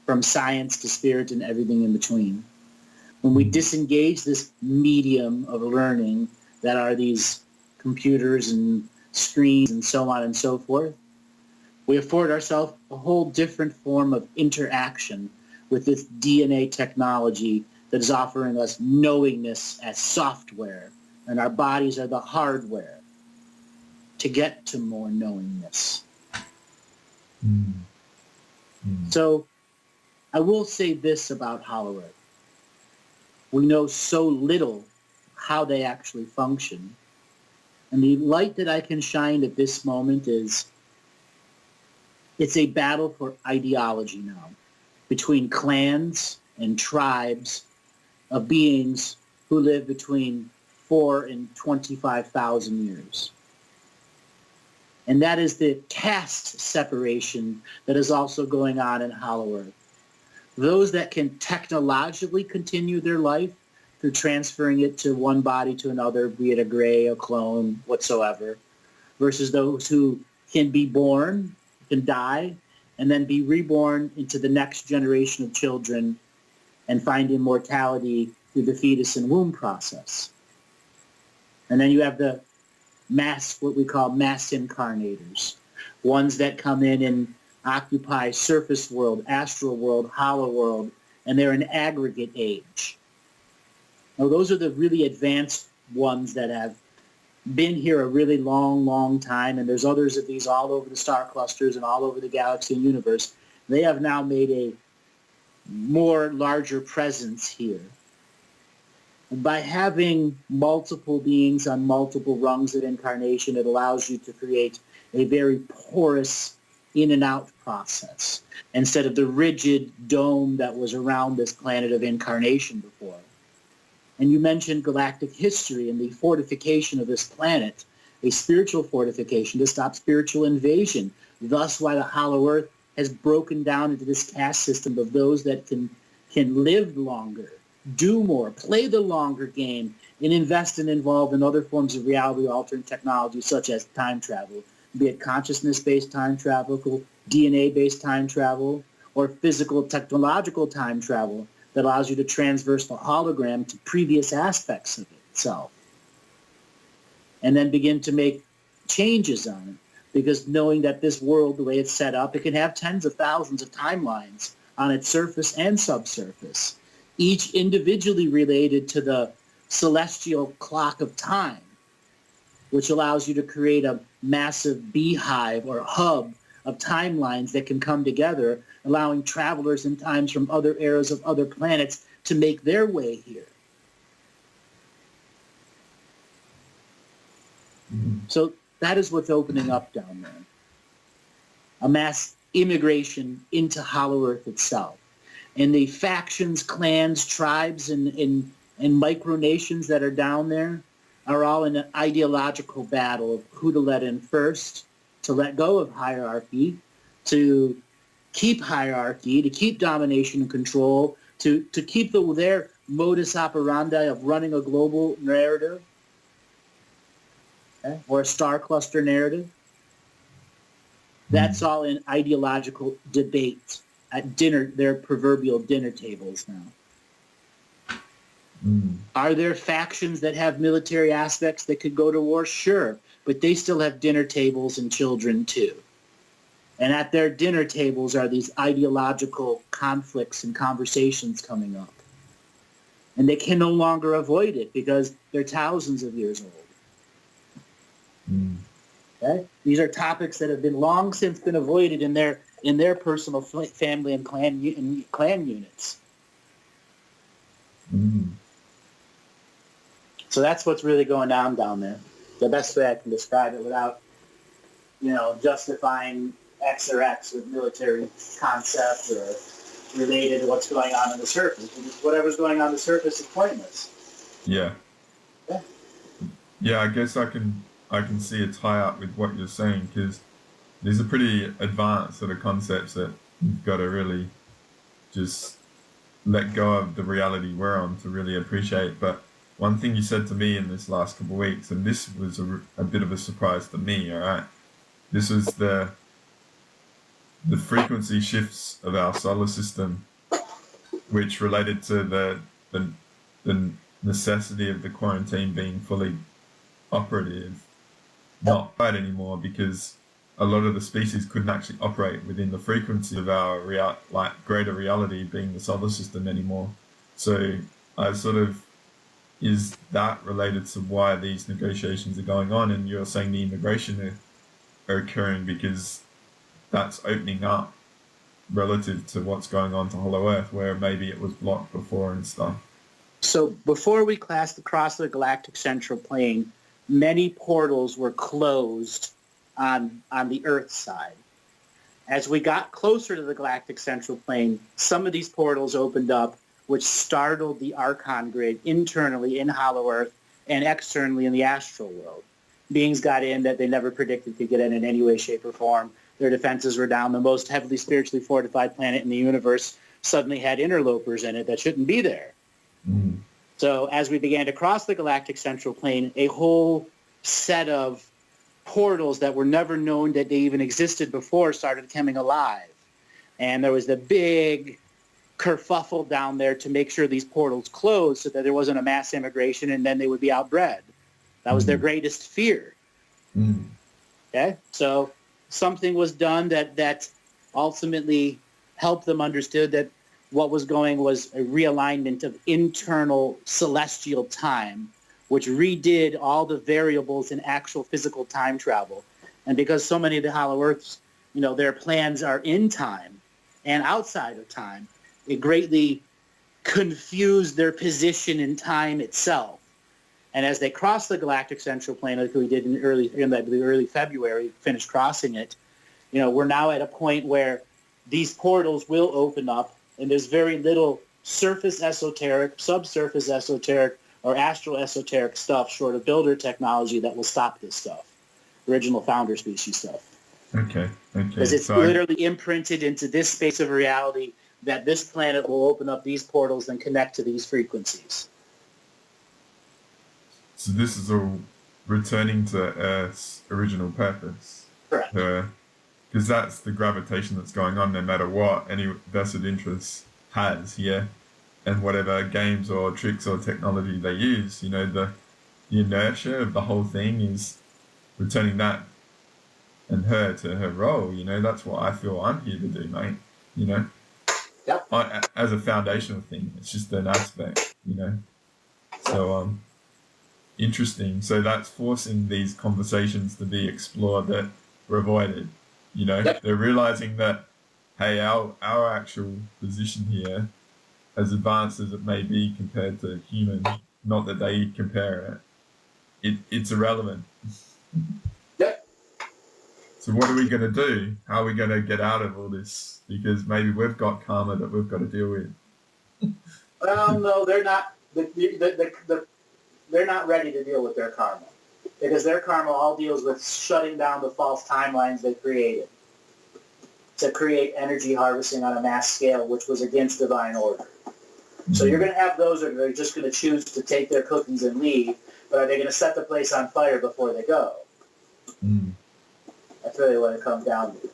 from science to spirit and everything in between. When we disengage this medium of learning that are these computers and screens and so on and so forth, we afford ourselves a whole different form of interaction with this DNA technology that is offering us knowingness as software, and our bodies are the hardware to get to more knowingness. So I will say this about Hollow Earth. We know so little how they actually function. And the light that I can shine at this moment is it's a battle for ideology now between clans and tribes of beings who live between 4 and 25,000 years. And that is the caste separation that is also going on in Hollow Earth. Those that can technologically continue their life through transferring it to one body to another, be it a gray, a clone, whatsoever, versus those who can be born, can die, and then be reborn into the next generation of children and find immortality through the fetus and womb process. And then you have the what we call mass incarnators, ones that come in and occupy surface world, astral world, hollow world, and they're an aggregate age. Now, those are the really advanced ones that have been here a really long, long time, and there's others of these all over the star clusters and all over the galaxy and universe. They have now made a more larger presence here. And by having multiple beings on multiple rungs of incarnation, it allows you to create a very porous in and out process instead of the rigid dome that was around this planet of incarnation before. And you mentioned galactic history and the fortification of this planet, a spiritual fortification to stop spiritual invasion. Thus why the Hollow Earth has broken down into this caste system of those that can live longer, do more, play the longer game, and invest and involve in other forms of reality-altering technology such as time travel, be it consciousness-based time travel, DNA-based time travel, or physical technological time travel that allows you to transverse the hologram to previous aspects of itself and then begin to make changes on it. Because knowing that this world, the way it's set up, it can have tens of thousands of timelines on its surface and subsurface, each individually related to the celestial clock of time, which allows you to create a massive beehive or hub of timelines that can come together, allowing travelers in times from other eras of other planets to make their way here. So that is what's opening up down there. A mass immigration into Hollow Earth itself. And the factions, clans, tribes, and micronations that are down there are all in an ideological battle of who to let in first, to let go of hierarchy, to keep hierarchy, to keep domination and control, to keep their modus operandi of running a global narrative, okay, or a star cluster narrative. That's all in ideological debate at dinner, their proverbial dinner tables now. Are there factions that have military aspects that could go to war? Sure, but they still have dinner tables and children too. And at their dinner tables are these ideological conflicts and conversations coming up. And they can no longer avoid it because they're thousands of years old. Okay? These are topics that have been long since been avoided in their personal family and clan units. So that's what's really going on down there. The best way I can describe it without, justifying X or X with military concept or related to what's going on the surface. Whatever's going on the surface is pointless. Yeah. Yeah, I guess I can see a tie-up with what you're saying, because these are pretty advanced sort of concepts that you've got to really just let go of the reality we're on to really appreciate. But one thing you said to me in this last couple of weeks, and this was a bit of a surprise to me, all right? This was the frequency shifts of our solar system, which related to the necessity of the quarantine being fully operative, not right anymore, because a lot of the species couldn't actually operate within the frequency of our greater reality being the solar system anymore. So is that related to why these negotiations are going on? And you're saying the immigration are occurring because that's opening up relative to what's going on to Hollow Earth, where maybe it was blocked before and stuff. So before we cross the galactic central plane, many portals were closed on the Earth side. As we got closer to the galactic central plane, some of these portals opened up, which startled the Archon grid internally in Hollow Earth and externally in the astral world. Beings got in that they never predicted could get in any way, shape, or form. Their defenses were down. The most heavily spiritually fortified planet in the universe suddenly had interlopers in it that shouldn't be there. So as we began to cross the galactic central plane, a whole set of portals that were never known that they even existed before started coming alive. And there was the big kerfuffle down there to make sure these portals closed so that there wasn't a mass immigration and then they would be outbred. That was their greatest fear. Okay? So something was done that ultimately helped them understood that what was going was a realignment of internal celestial time, which redid all the variables in actual physical time travel. And because so many of the Hollow Earths, their plans are in time and outside of time, it greatly confused their position in time itself. And as they crossed the galactic central plane, like we did in early February, finished crossing it, we're now at a point where these portals will open up, and there's very little surface esoteric, subsurface esoteric, or astral esoteric stuff short of builder technology that will stop this stuff, original founder species stuff. Okay. Because it's literally imprinted into this space of reality that this planet will open up these portals and connect to these frequencies. So this is all returning to Earth's original purpose. Correct. Because that's the gravitation that's going on no matter what any vested interest has, yeah? And whatever games or tricks or technology they use, the inertia of the whole thing is returning that and her to her role, that's what I feel I'm here to do, mate, Yep. As a foundational thing, it's just an aspect, So, interesting. So that's forcing these conversations to be explored that were avoided. You know, they're realizing that, hey, our actual position here, as advanced as it may be compared to humans, not that they compare it's irrelevant. Yep. So what are we going to do? How are we going to get out of all this? Because maybe we've got karma that we've got to deal with. Well, no, they're not. They're not ready to deal with their karma, because their karma all deals with shutting down the false timelines they created to create energy harvesting on a mass scale, which was against divine order. So you're going to have those that are just going to choose to take their cookies and leave, but are they going to set the place on fire before they go? That's really what it comes down to.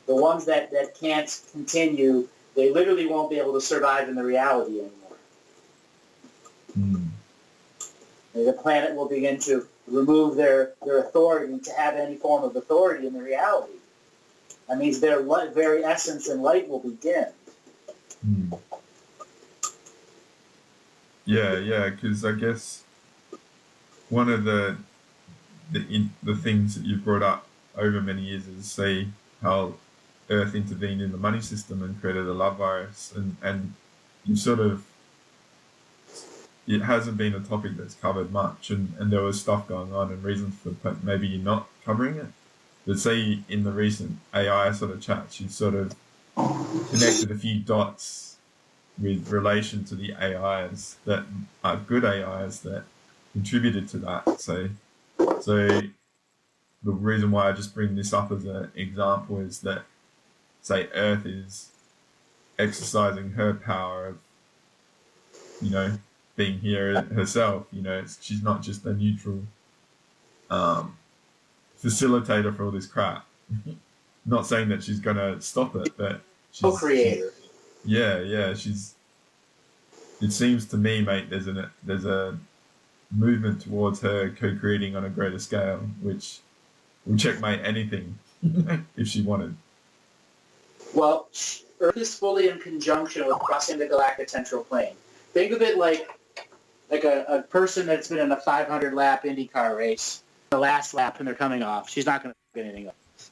The ones that can't continue, they literally won't be able to survive in the reality anymore. The planet will begin to remove their authority to have any form of authority in the reality. That means their very essence and light will be dimmed. Yeah, because I guess one of the things that you've brought up over many years is, say, how Earth intervened in the money system and created a love virus, and you sort of, it hasn't been a topic that's covered much, and there was stuff going on and reasons for maybe you're not covering it. But say in the recent AI sort of chats, you sort of connected a few dots with relation to the AIs that are good AIs that contributed to that. So the reason why I just bring this up as an example is that, say, Earth is exercising her power of, you know, being here herself. You know, she's not just a neutral facilitator for all this crap. Not saying that she's going to stop it, but she's Co-creator. Yeah, she's. It seems to me, mate, there's a movement towards her co-creating on a greater scale, which will checkmate anything if she wanted. Well, Earth is fully in conjunction with crossing the galactic central plane. Think of it like a person that's been in a 500 lap IndyCar race, the last lap, and they're coming off. She's not going to get anything else.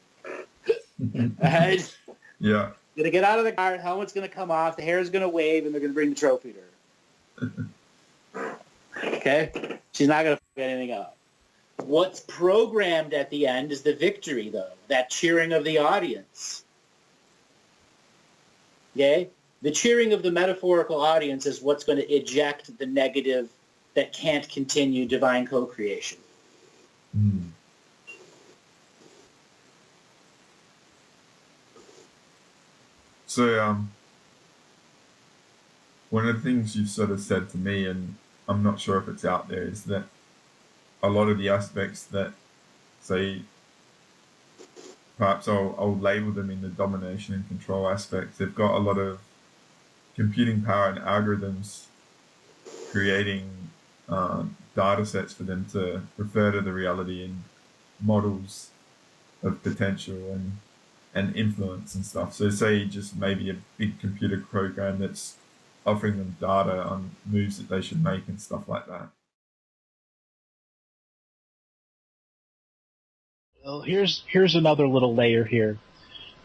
Right? Yeah. Going to get out of the car, helmet's going to come off, the hair is going to wave, and they're going to bring the trophy to her. Okay? She's not going to get anything up. What's programmed at the end is the victory, though, that cheering of the audience. Okay? The cheering of the metaphorical audience is what's going to eject the negative that can't continue divine co-creation. So, one of the things you've sort of said to me, and I'm not sure if it's out there, is that a lot of the aspects that, say, perhaps I'll label them in the domination and control aspect, they've got a lot of computing power and algorithms creating data sets for them to refer to the reality in models of potential and influence and stuff. So say just maybe a big computer program that's offering them data on moves that they should make and stuff like that. Well, here's another little layer here.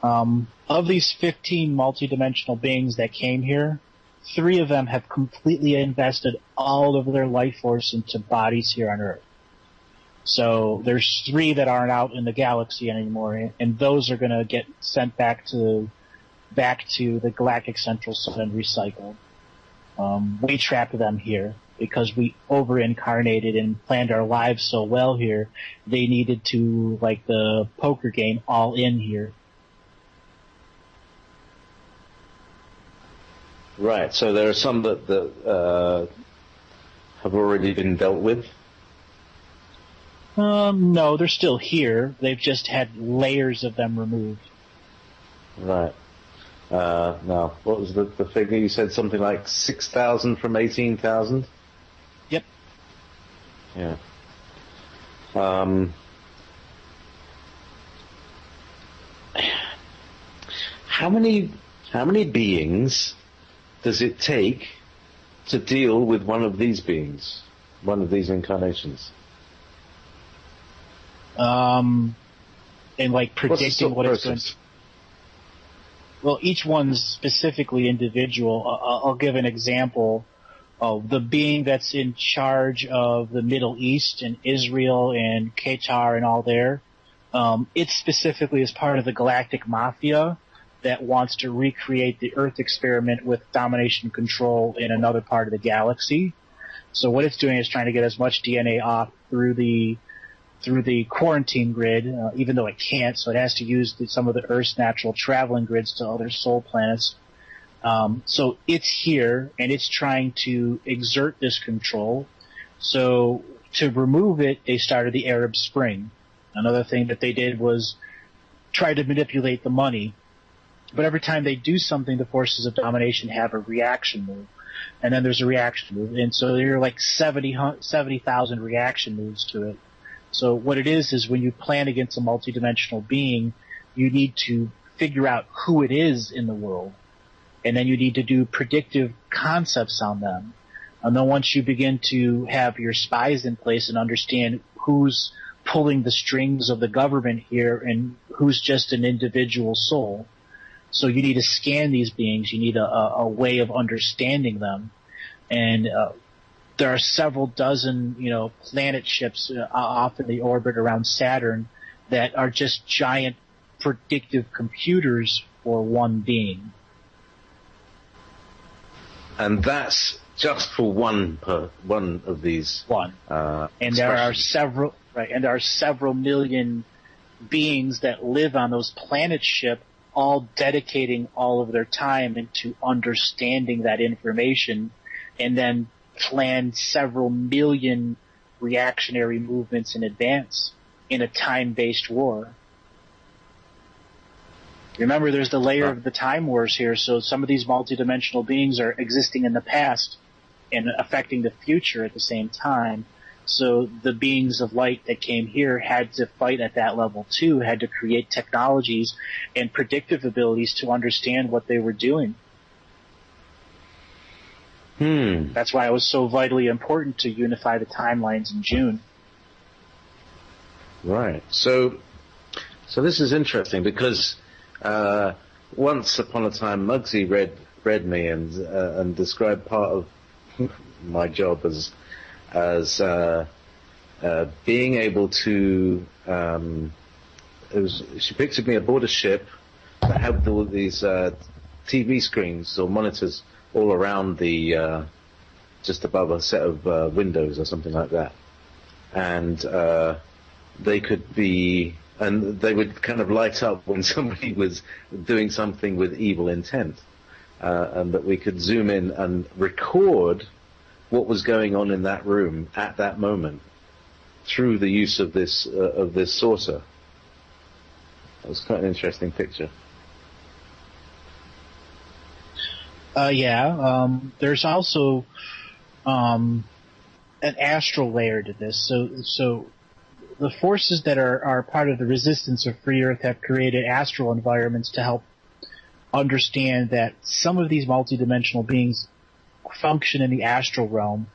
Of these 15 multidimensional beings that came here, 3 of them have completely invested all of their life force into bodies here on Earth. So there's 3 that aren't out in the galaxy anymore, and those are going to get sent back to the galactic central sun and recycled. We trapped them here because we over-incarnated and planned our lives so well here. They needed to, like the poker game, all in here. Right, so there are some that have already been dealt with? No, they're still here. They've just had layers of them removed. Right. Now, what was the figure? You said something like 6,000 from 18,000? Yep. Yeah. How many beings does it take to deal with one of these beings? one of these incarnations? And like What's the predicting sort of what it's going process? to. Well, each one's specifically individual. I'll give an example of the being that's in charge of the Middle East and Israel and Qatar and all there. It specifically is part of the Galactic Mafia that wants to recreate the Earth experiment with domination and control in another part of the galaxy. So what it's doing is trying to get as much DNA off through the quarantine grid, even though it can't, so it has to use some of the Earth's natural traveling grids to other soul planets. So it's here, and it's trying to exert this control. So to remove it, they started the Arab Spring. Another thing that they did was try to manipulate the money. But every time they do something, the forces of domination have a reaction move. And then there's a reaction move. And so there are like 70,000 reaction moves to it. So what it is when you plan against a multidimensional being, you need to figure out who it is in the world. And then you need to do predictive concepts on them. And then once you begin to have your spies in place and understand who's pulling the strings of the government here and who's just an individual soul. So you need to scan these beings. You need a way of understanding them. And there are several dozen, planet ships off in the orbit around Saturn that are just giant predictive computers for one being. And that's just for one of these. One. And there are several, right? And there are several million beings that live on those planet ship, all dedicating all of their time into understanding that information, and then plan several million reactionary movements in advance in a time-based war. Remember, there's the layer of the time wars here, so some of these multidimensional beings are existing in the past and affecting the future at the same time. So the beings of light that came here had to fight at that level too, had to create technologies and predictive abilities to understand what they were doing. That's why it was so vitally important to unify the timelines in June. Right. So this is interesting because once upon a time, Muggsy read me and described part of my job as being able to. She pictured me aboard a ship that had all these TV screens or monitors all around the just above a set of windows or something like that, and they could be. And they would kind of light up when somebody was doing something with evil intent, and that we could zoom in and record what was going on in that room at that moment through the use of this saucer. That was quite an interesting picture. There's also an astral layer to this. So the forces that are part of the resistance of Free Earth have created astral environments to help understand that some of these multidimensional beings function in the astral realm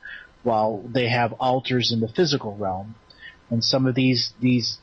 while they have alters in the physical realm. And some of these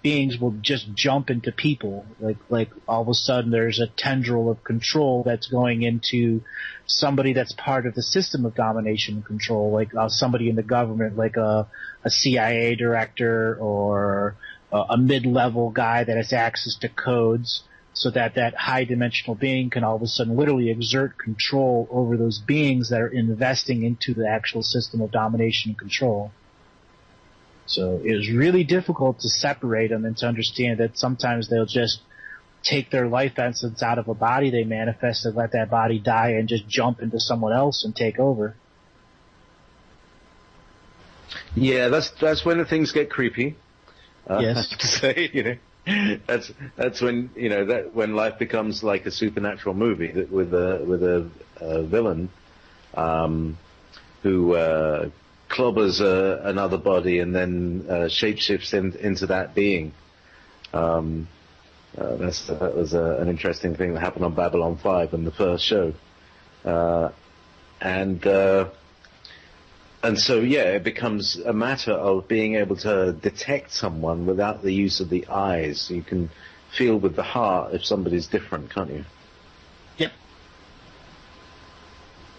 beings will just jump into people. Like all of a sudden there's a tendril of control that's going into somebody that's part of the system of domination and control, like somebody in the government, like a CIA director or a mid-level guy that has access to codes, so that high-dimensional being can all of a sudden literally exert control over those beings that are investing into the actual system of domination and control. So it was really difficult to separate them and to understand that sometimes they'll just take their life essence out of a body they manifest and let that body die and just jump into someone else and take over. Yeah, that's when the things get creepy. Yes. I have to say, that's when when life becomes like a supernatural movie with a villain who clobbers another body and then shapeshifts into that being. That was an interesting thing that happened on Babylon 5 in the first show. And so, yeah, it becomes a matter of being able to detect someone without the use of the eyes. You can feel with the heart if somebody's different, can't you? Yep.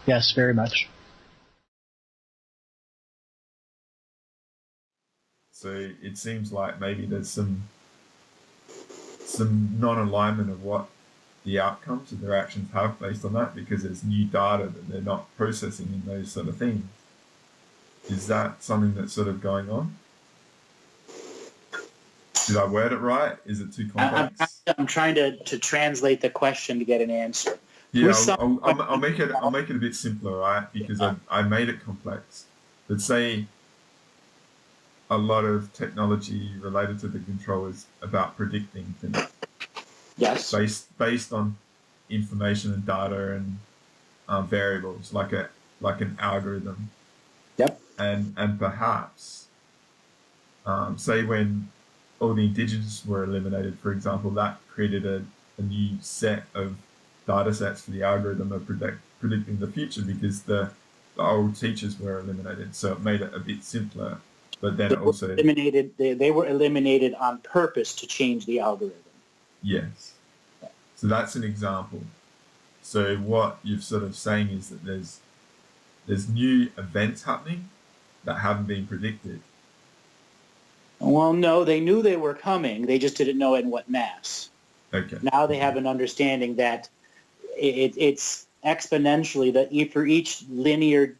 Yes, very much. So it seems like maybe there's some non-alignment of what the outcomes of their actions have based on that, because there's new data that they're not processing in those sort of things. Is that something that's sort of going on? Did I word it right? Is it too complex? I'm trying to translate the question to get an answer. Yeah, I'll make it a bit simpler, right? Because I made it complex. But say a lot of technology related to the control is about predicting things. Yes. Based on information and data and variables, like an algorithm. Yep. And perhaps, say when all the indigenous were eliminated, for example, that created a new set of data sets for the algorithm of predicting the future, because the old teachers were eliminated. So it made it a bit simpler. But then also eliminated. They were eliminated on purpose to change the algorithm. Yes. So that's an example. So what you're sort of saying is that there's new events happening that haven't been predicted. Well, no, they knew they were coming. They just didn't know in what mass. Okay. Now they have an understanding that it's exponentially, that for each linear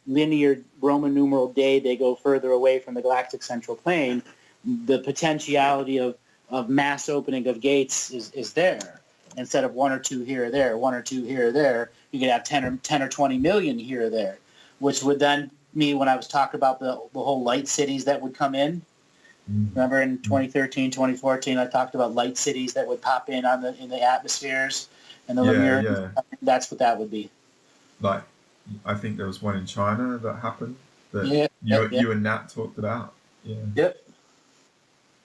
Roman numeral day they go further away from the galactic central plane, the potentiality of mass opening of gates is there. Instead of 1 or 2 here or there, 1 or 2 here or there, you could have 10 or 20 million here or there, which would then mean, when I was talking about the whole light cities that would come in. Remember in 2013, 2014, I talked about light cities that would pop in in the atmospheres and the Lemurians. Yeah. That's what that would be. Like, I think there was one in China that happened that you and Nat talked about. Yeah. Yep.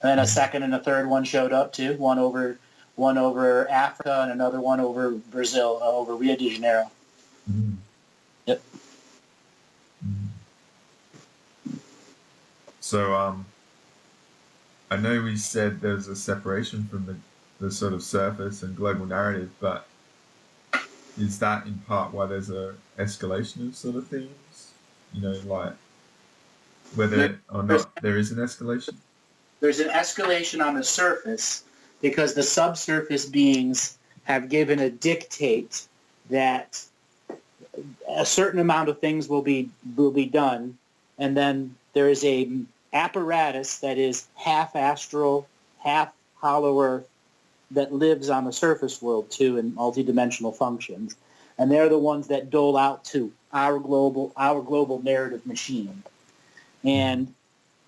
And then a second and a third one showed up too. One over Africa and another one over Brazil, over Rio de Janeiro. Mm. Yep. Mm. So I know we said there's a separation from the sort of surface and global narrative, but is that in part why there's a escalation of sort of things? You know, like whether or not there is an escalation? There's an escalation on the surface because the subsurface beings have given a dictate that a certain amount of things will be done, and then there is a apparatus that is half astral, half hollow earth that lives on the surface world too in multidimensional functions, and they're the ones that dole out to our global narrative machine. And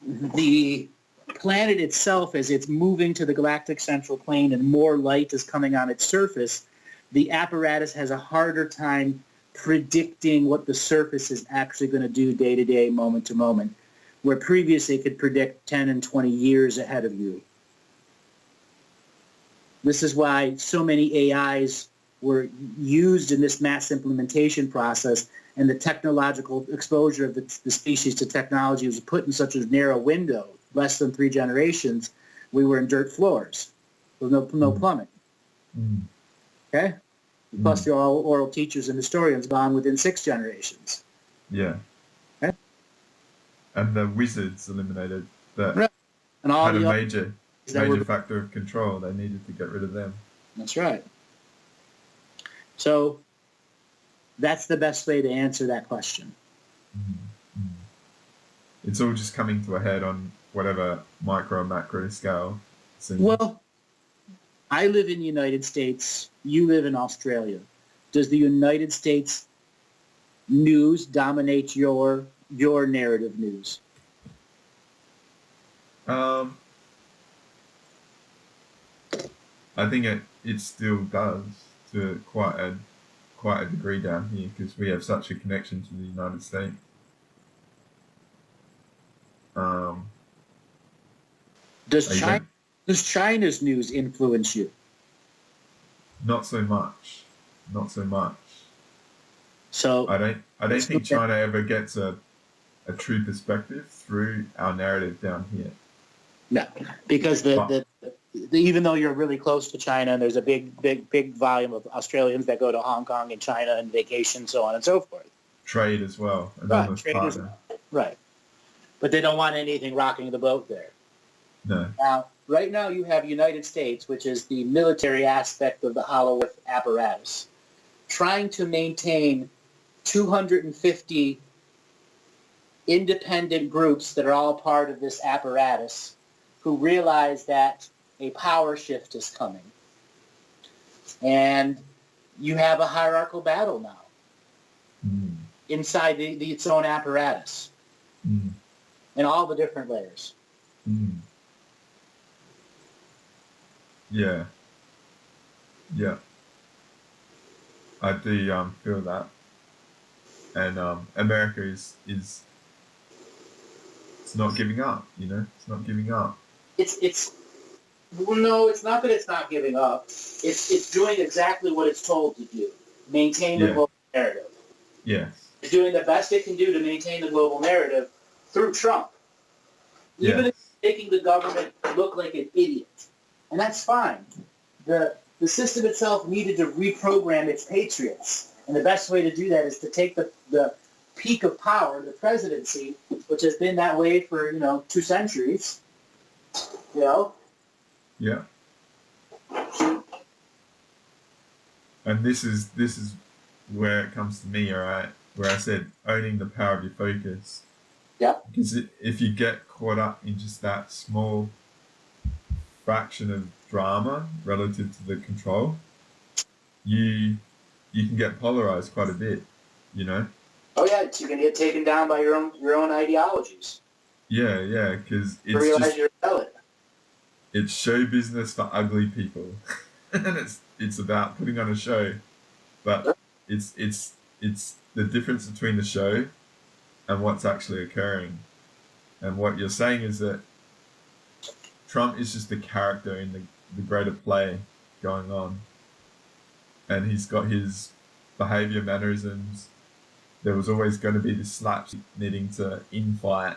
the planet itself, as it's moving to the galactic central plane and more light is coming on its surface, the apparatus has a harder time predicting what the surface is actually going to do day to day, moment to moment, where previously it could predict 10 and 20 years ahead of you. This is why so many AIs were used in this mass implementation process, and the technological exposure of the species to technology was put in such a narrow window, less than 3 generations. We were in dirt floors with no plumbing. Okay? Plus the oral teachers and historians gone within 6 generations. Yeah. Okay? And the wizards eliminated that Right. And all had a the major factor of control. They needed to get rid of them. That's right. So that's the best way to answer that question. Mm-hmm. It's all just coming to a head on whatever micro macro scale. Well, I live in the United States. You live in Australia. Does the United States news dominate your narrative news? I think it still does to quite a degree down here, because we have such a connection to the United States. Does China's news influence you? Not so much. So So I don't think China ever gets a a true perspective through our narrative down here. No, because even though you're really close to China, and there's a big volume of Australians that go to Hong Kong and China and vacation, so on and so forth. Trade as well. Right. But they don't want anything rocking the boat there. No. Now, right now you have United States, which is the military aspect of the Hollow Earth apparatus, trying to maintain 250 independent groups that are all part of this apparatus who realize that a power shift is coming. And you have a hierarchical battle now inside its own apparatus in all the different layers. Yeah. I do feel that. And America is it's not giving up, you know? It's not giving up. No, it's not that it's not giving up. It's doing exactly what it's told to do. Maintain the global narrative. Yes. It's doing the best it can do to maintain the global narrative through Trump. Even if it's making the government look like an idiot. And that's fine. The system itself needed to reprogram its patriots. And the best way to do that is to take the peak of power, the presidency, which has been that way for, 2 centuries, Yeah. And this is where it comes to me, all right? Where I said owning the power of your focus. Yeah. Because if you get caught up in just that small fraction of drama relative to the control, you can get polarized quite a bit, you know? Oh yeah, you can get taken down by your own ideologies. Yeah, because it's realize you're a zealot. It's show business for ugly people, and it's about putting on a show, but it's the difference between the show and what's actually occurring. And what you're saying is that Trump is just a character in the greater play going on, and he's got his behavior mannerisms. There was always going to be this slapstick needing to infight,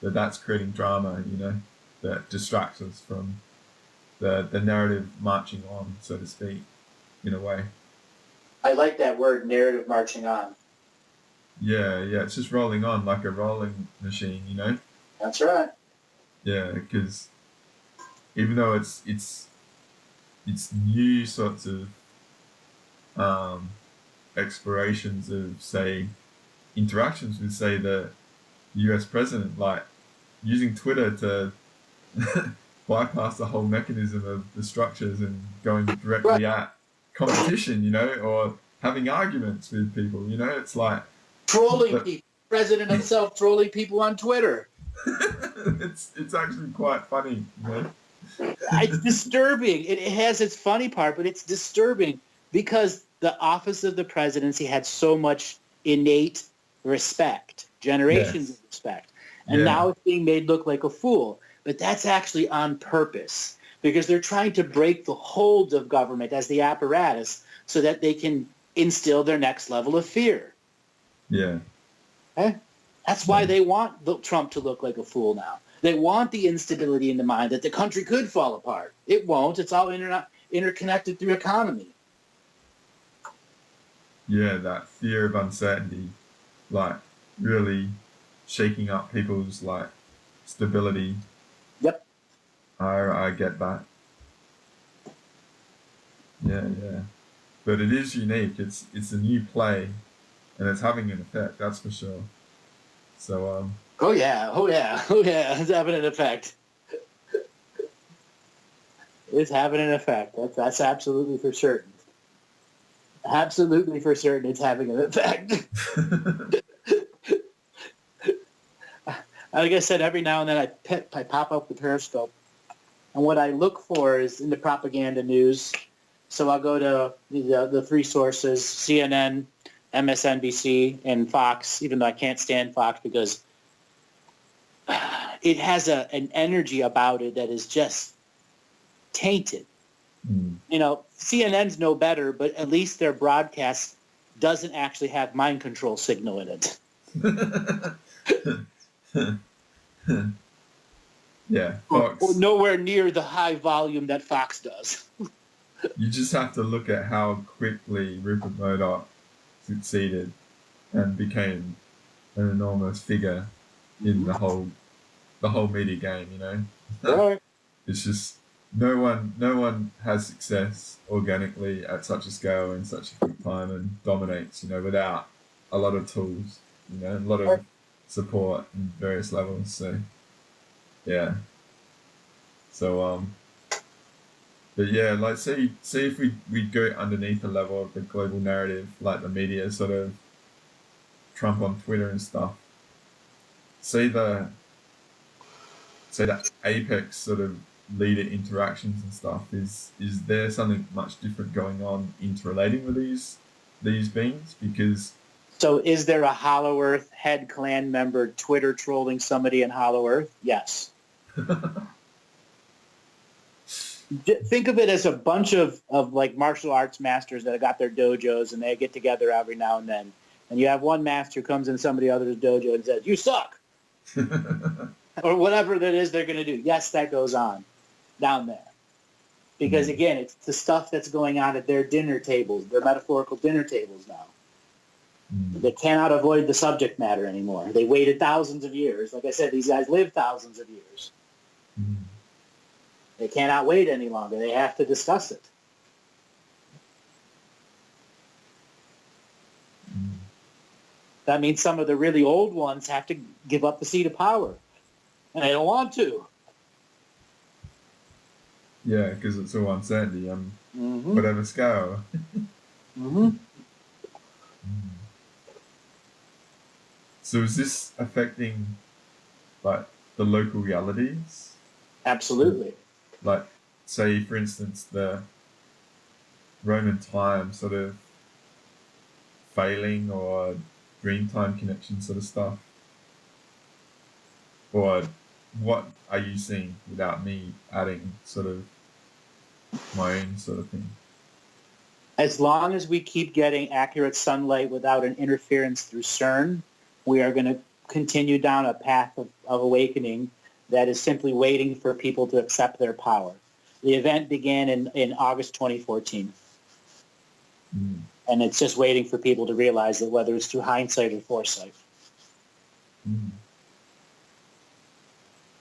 that's creating drama, you know, that distracts us from the narrative marching on, so to speak, in a way. I like that word, narrative marching on. Yeah, it's just rolling on like a rolling machine, you know? That's right. Yeah, because even though it's new sorts of explorations of, say, interactions with, say, the US president, like using Twitter to bypass the whole mechanism of the structures and going directly at competition, you know, or having arguments with people, you know, it's like trolling people. President himself trolling people on Twitter. It's actually quite funny, you know. It's disturbing. It has its funny part, but it's disturbing because the office of the presidency had so much innate respect, generations of respect, and now it's being made look like a fool. But that's actually on purpose because they're trying to break the hold of government as the apparatus so that they can instill their next level of fear. Yeah. Okay? That's why they want Trump to look like a fool now. They want the instability in the mind that the country could fall apart. It won't. It's all interconnected through economy. Yeah, that fear of uncertainty, like really shaking up people's like stability. Yep. I get that. Yeah. But it is unique. It's a new play, and it's having an effect. That's for sure. So Oh yeah. It's having an effect. It's having an effect. That's absolutely for certain. Absolutely for certain, it's having an effect. Like I said, every now and then I pop up the Periscope, and what I look for is in the propaganda news. So I'll go to the 3 sources: CNN, MSNBC, and Fox. Even though I can't stand Fox because it has an energy about it that is just tainted. You know, CNN's no better, but at least their broadcast doesn't actually have mind control signal in it. Yeah, Or Fox. nowhere near the high volume that Fox does. You just have to look at how quickly Rupert Murdoch succeeded and became an enormous figure in the whole media game. You know, Right. it's just no one has success organically at such a scale in such a quick time and dominates. You know, without a lot of tools. You know, a lot of support in various levels. So yeah. So but yeah, like say if we go underneath the level of the global narrative, like the media sort of Trump on Twitter and stuff. Say the apex sort of leader interactions and stuff. Is there something much different going on interrelating with these beings? Because So is there a Hollow Earth head clan member Twitter trolling somebody in Hollow Earth? Yes. Think of it as a bunch of like martial arts masters that have got their dojos and they get together every now and then. And you have one master who comes in somebody else's dojo and says, "You suck," or whatever that is they're going to do. Yes, that goes on down there. Because, again, it's the stuff that's going on at their dinner tables, their metaphorical dinner tables now. They cannot avoid the subject matter anymore. They waited thousands of years. Like I said, these guys live thousands of years. They cannot wait any longer. They have to discuss it. That means some of the really old ones have to give up the seat of power. And they don't want to. yeah, because it's all uncertainty on whatever scale. So is this affecting like the local realities? Absolutely. Like, say, for instance, the Roman time sort of failing or Dreamtime connection sort of stuff? Or what are you seeing without me adding sort of my own sort of thing? As long as we keep getting accurate sunlight without an interference through CERN, we are going to continue down a path of awakening that is simply waiting for people to accept their power. The event began in August 2014. And it's just waiting for people to realize that whether it's through hindsight or foresight.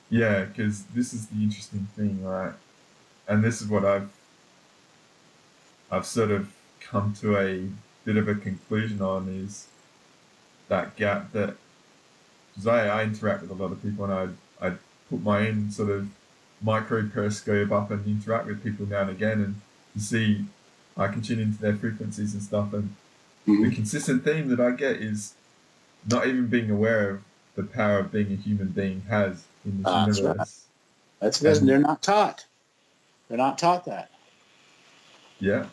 Yeah, because this is the interesting thing, right? And this is what I've sort of come to a bit of a conclusion on is that gap that, because I interact with a lot of people and I put my own sort of micro periscope up and interact with people now and again, and you see I can tune into their frequencies and stuff, and the consistent theme that I get is not even being aware of the power of being a human being has in this universe. Right. That's because they're not taught. They're not taught that. Yeah.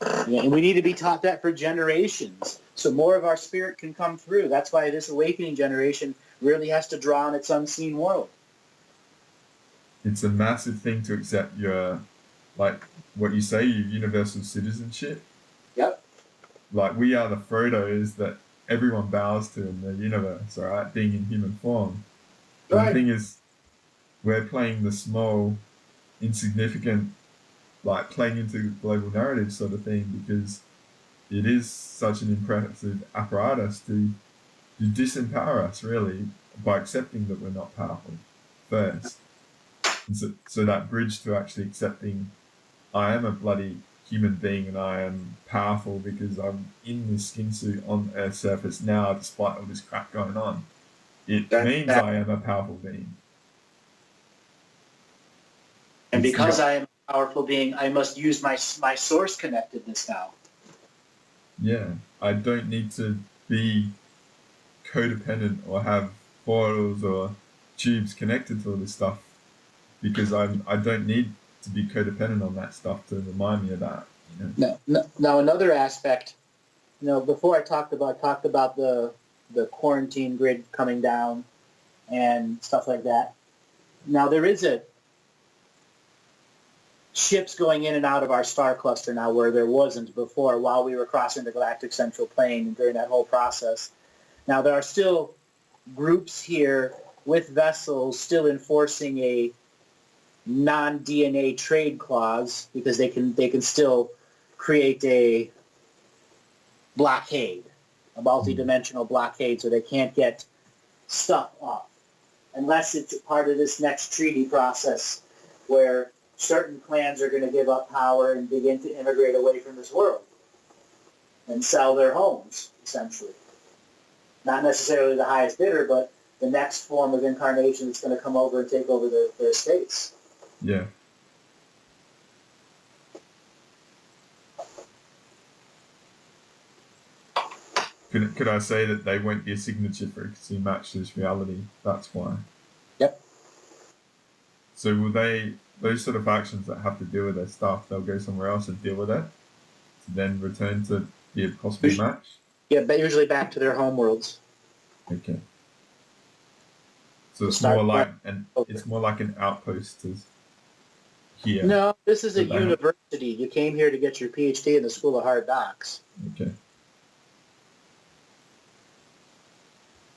And we need to be taught that for generations, so more of our spirit can come through. That's why this awakening generation really has to draw on its unseen world. It's a massive thing to accept your, like what you say, your universal citizenship. Yep. Like we are the Frodos that everyone bows to in the universe, all right, being in human form. Right. The thing is, we're playing the small, insignificant, like playing into the global narrative sort of thing, because it is such an impressive apparatus to disempower us, really, by accepting that we're not powerful first. And so that bridge to actually accepting I am a bloody human being and I am powerful because I'm in this skin suit on Earth's surface now, despite all this crap going on. It means I am a powerful being. And because I am a powerful being, I must use my source connectedness now. Yeah, I don't need to be codependent or have portals or tubes connected to all this stuff, because I don't need to be codependent on that stuff to remind me of that. You know? Now another aspect, before I talked about the quarantine grid coming down and stuff like that. Now there is ships going in and out of our star cluster now where there wasn't before while we were crossing the galactic central plane during that whole process. Now there are still groups here with vessels still enforcing a non-DNA trade clause because they can still create a blockade, a multi-dimensional blockade, so they can't get stuff off unless it's part of this next treaty process where certain clans are going to give up power and begin to immigrate away from this world and sell their homes, essentially. Not necessarily the highest bidder, but the next form of incarnation that's going to come over and take over their estates. Yeah. Could I say that they won't be a signature frequency match to this reality? That's why. Yep. So will those sort of factions that have to deal with their stuff, they'll go somewhere else and deal with it, to then return to be a possible match? Yeah, but usually back to their home worlds. Okay. So it's more like an outpost as here. No, this is a university. You came here to get your PhD in the School of Hard Knocks. Okay.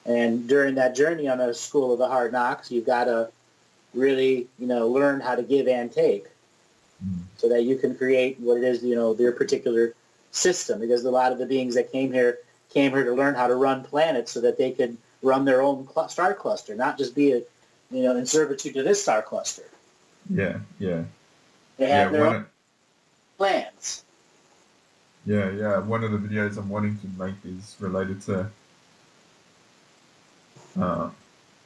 And during that journey on the School of the Hard Knocks, you've got to really, learn how to give and take so that you can create what it is, their particular system. Because a lot of the beings that came here to learn how to run planets so that they could run their own star cluster, not just be in servitude to this star cluster. Yeah. They have their own plans. Yeah. One of the videos I'm wanting to make is related to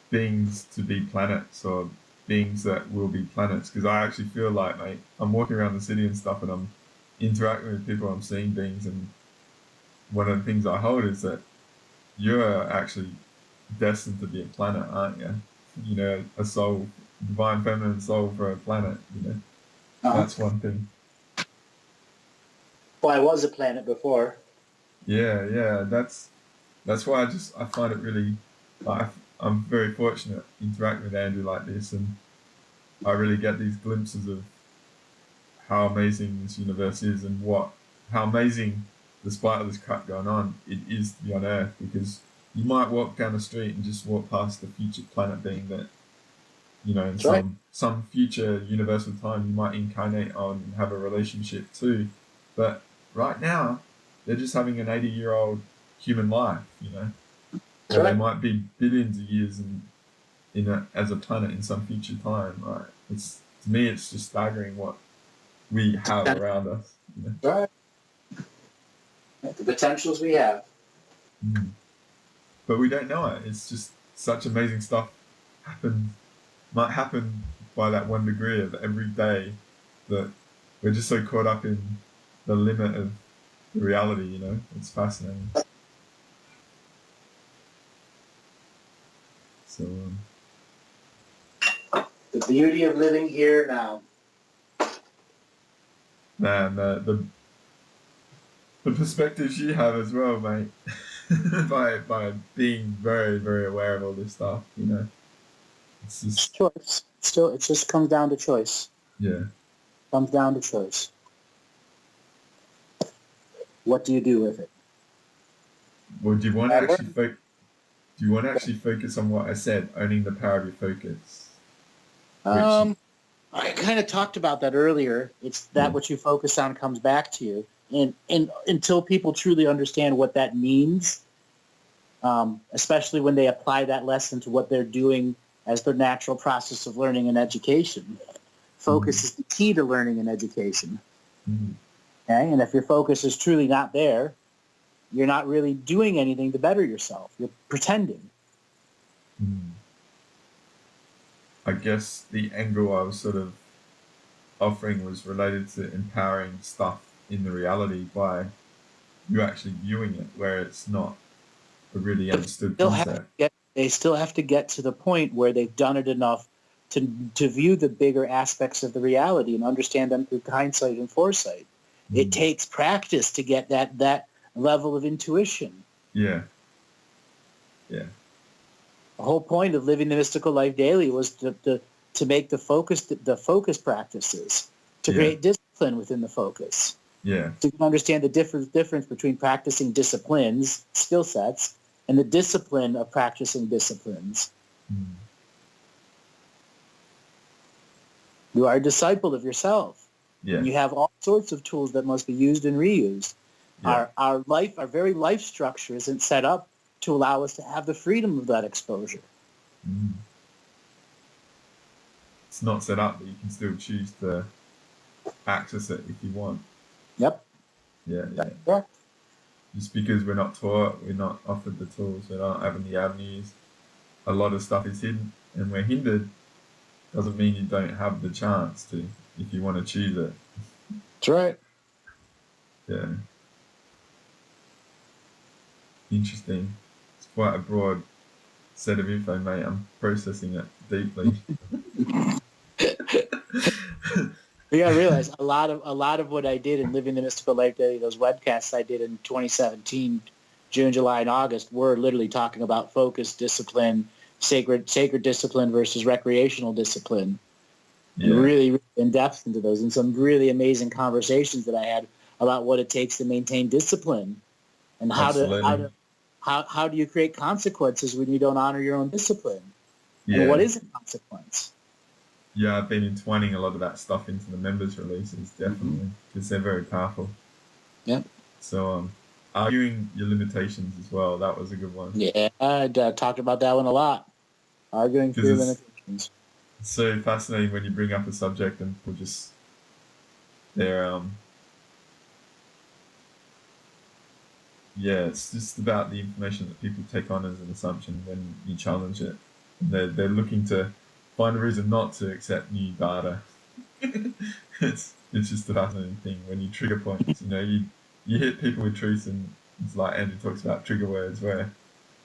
beings to be planets, or beings that will be planets, because I actually feel like, mate, I'm walking around the city and stuff and I'm interacting with people, I'm seeing beings, and one of the things I hold is that you're actually destined to be a planet, aren't you? A soul, divine feminine soul for a planet, That's one thing. Well, I was a planet before. Yeah, that's why I find it really, I'm very fortunate interacting with Andrew like this, and I really get these glimpses of how amazing this universe is, and how amazing, despite all this crap going on, it is to be on Earth, because you might walk down the street and just walk past the future planet being that, in some future universal time you might incarnate on and have a relationship too. But right now, they're just having an 80-year-old human life, Or they might be billions of years as a planet in some future time. Right? To me, it's just staggering what we have around us. Right. The potentials we have. But we don't know it. It's just such amazing stuff might happen by that 1 degree of every day, that we're just so caught up in the limit of the reality. It's fascinating. So, the beauty of living here now. Man, the perspectives you have as well, mate, by being very, very aware of all this stuff, It's just choice. It just comes down to choice. Yeah. Comes down to choice. What do you do with it? Well, do you want to actually focus on what I said, owning the power of your focus? I kind of talked about that earlier. It's that what you focus on comes back to you. And until people truly understand what that means, especially when they apply that lesson to what they're doing as their natural process of learning and education, focus is the key to learning and education. Okay? And if your focus is truly not there, you're not really doing anything to better yourself. You're pretending. I guess the angle I was sort of offering was related to empowering stuff in the reality by you actually viewing it where it's not a really understood concept. They still have to get to the point where they've done it enough to view the bigger aspects of the reality and understand them through hindsight and foresight. It takes practice to get that level of intuition. Yeah. The whole point of living the mystical life daily was to make the focus practices, to create discipline within the focus. Yeah. To understand the difference between practicing disciplines, skill sets, and the discipline of practicing disciplines. You are a disciple of yourself. Yeah. You have all sorts of tools that must be used and reused. Yeah. Our very life structure isn't set up to allow us to have the freedom of that exposure. It's not set up, but you can still choose to access it if you want. Yep. Yeah. Correct. Just because we're not taught, we're not offered the tools, we're not having the avenues, a lot of stuff is hidden and we're hindered, doesn't mean you don't have the chance to, if you want to choose it. That's right. Yeah. Interesting. It's quite a broad set of info, mate. I'm processing it deeply. You gotta realize a lot of what I did in Living the Mystical Life Daily, those webcasts I did in 2017, June, July, and August, were literally talking about focus, discipline, sacred discipline versus recreational discipline. Yeah. Really, really in depth into those, and some really amazing conversations that I had about what it takes to maintain discipline, and how do you create consequences when you don't honor your own discipline, and what is a consequence? Yeah, I've been entwining a lot of that stuff into the members' releases, definitely, because they're very powerful. Yeah. So, arguing your limitations as well, that was a good one. Yeah, I talked about that one a lot. Arguing for your limitations. It's so fascinating when you bring up a subject and people just, it's just about the information that people take on as an assumption when you challenge it. They're looking to find a reason not to accept new data. It's just a fascinating thing when you trigger points. You hit people with truth, and it's like Andrew talks about trigger words where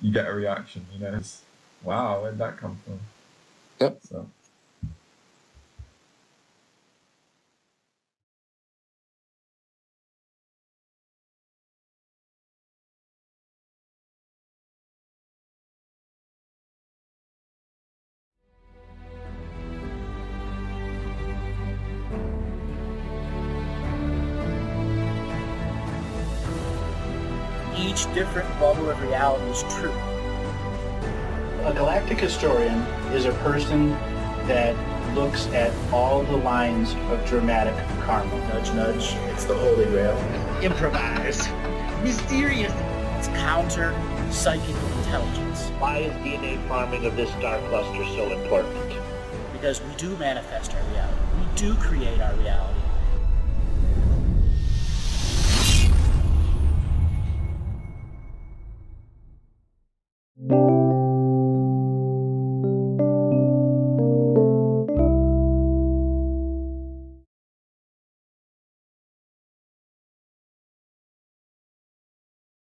you get a reaction. It's, wow, where'd that come from? Yep. So. Each different bubble of reality is true. A galactic historian is a person that looks at all the lines of dramatic karma. Nudge, nudge. It's the Holy Grail. Improvise. Mysterious. It's counter psychic intelligence. Why is DNA farming of this star cluster so important? Because we do manifest our reality. We do create our reality.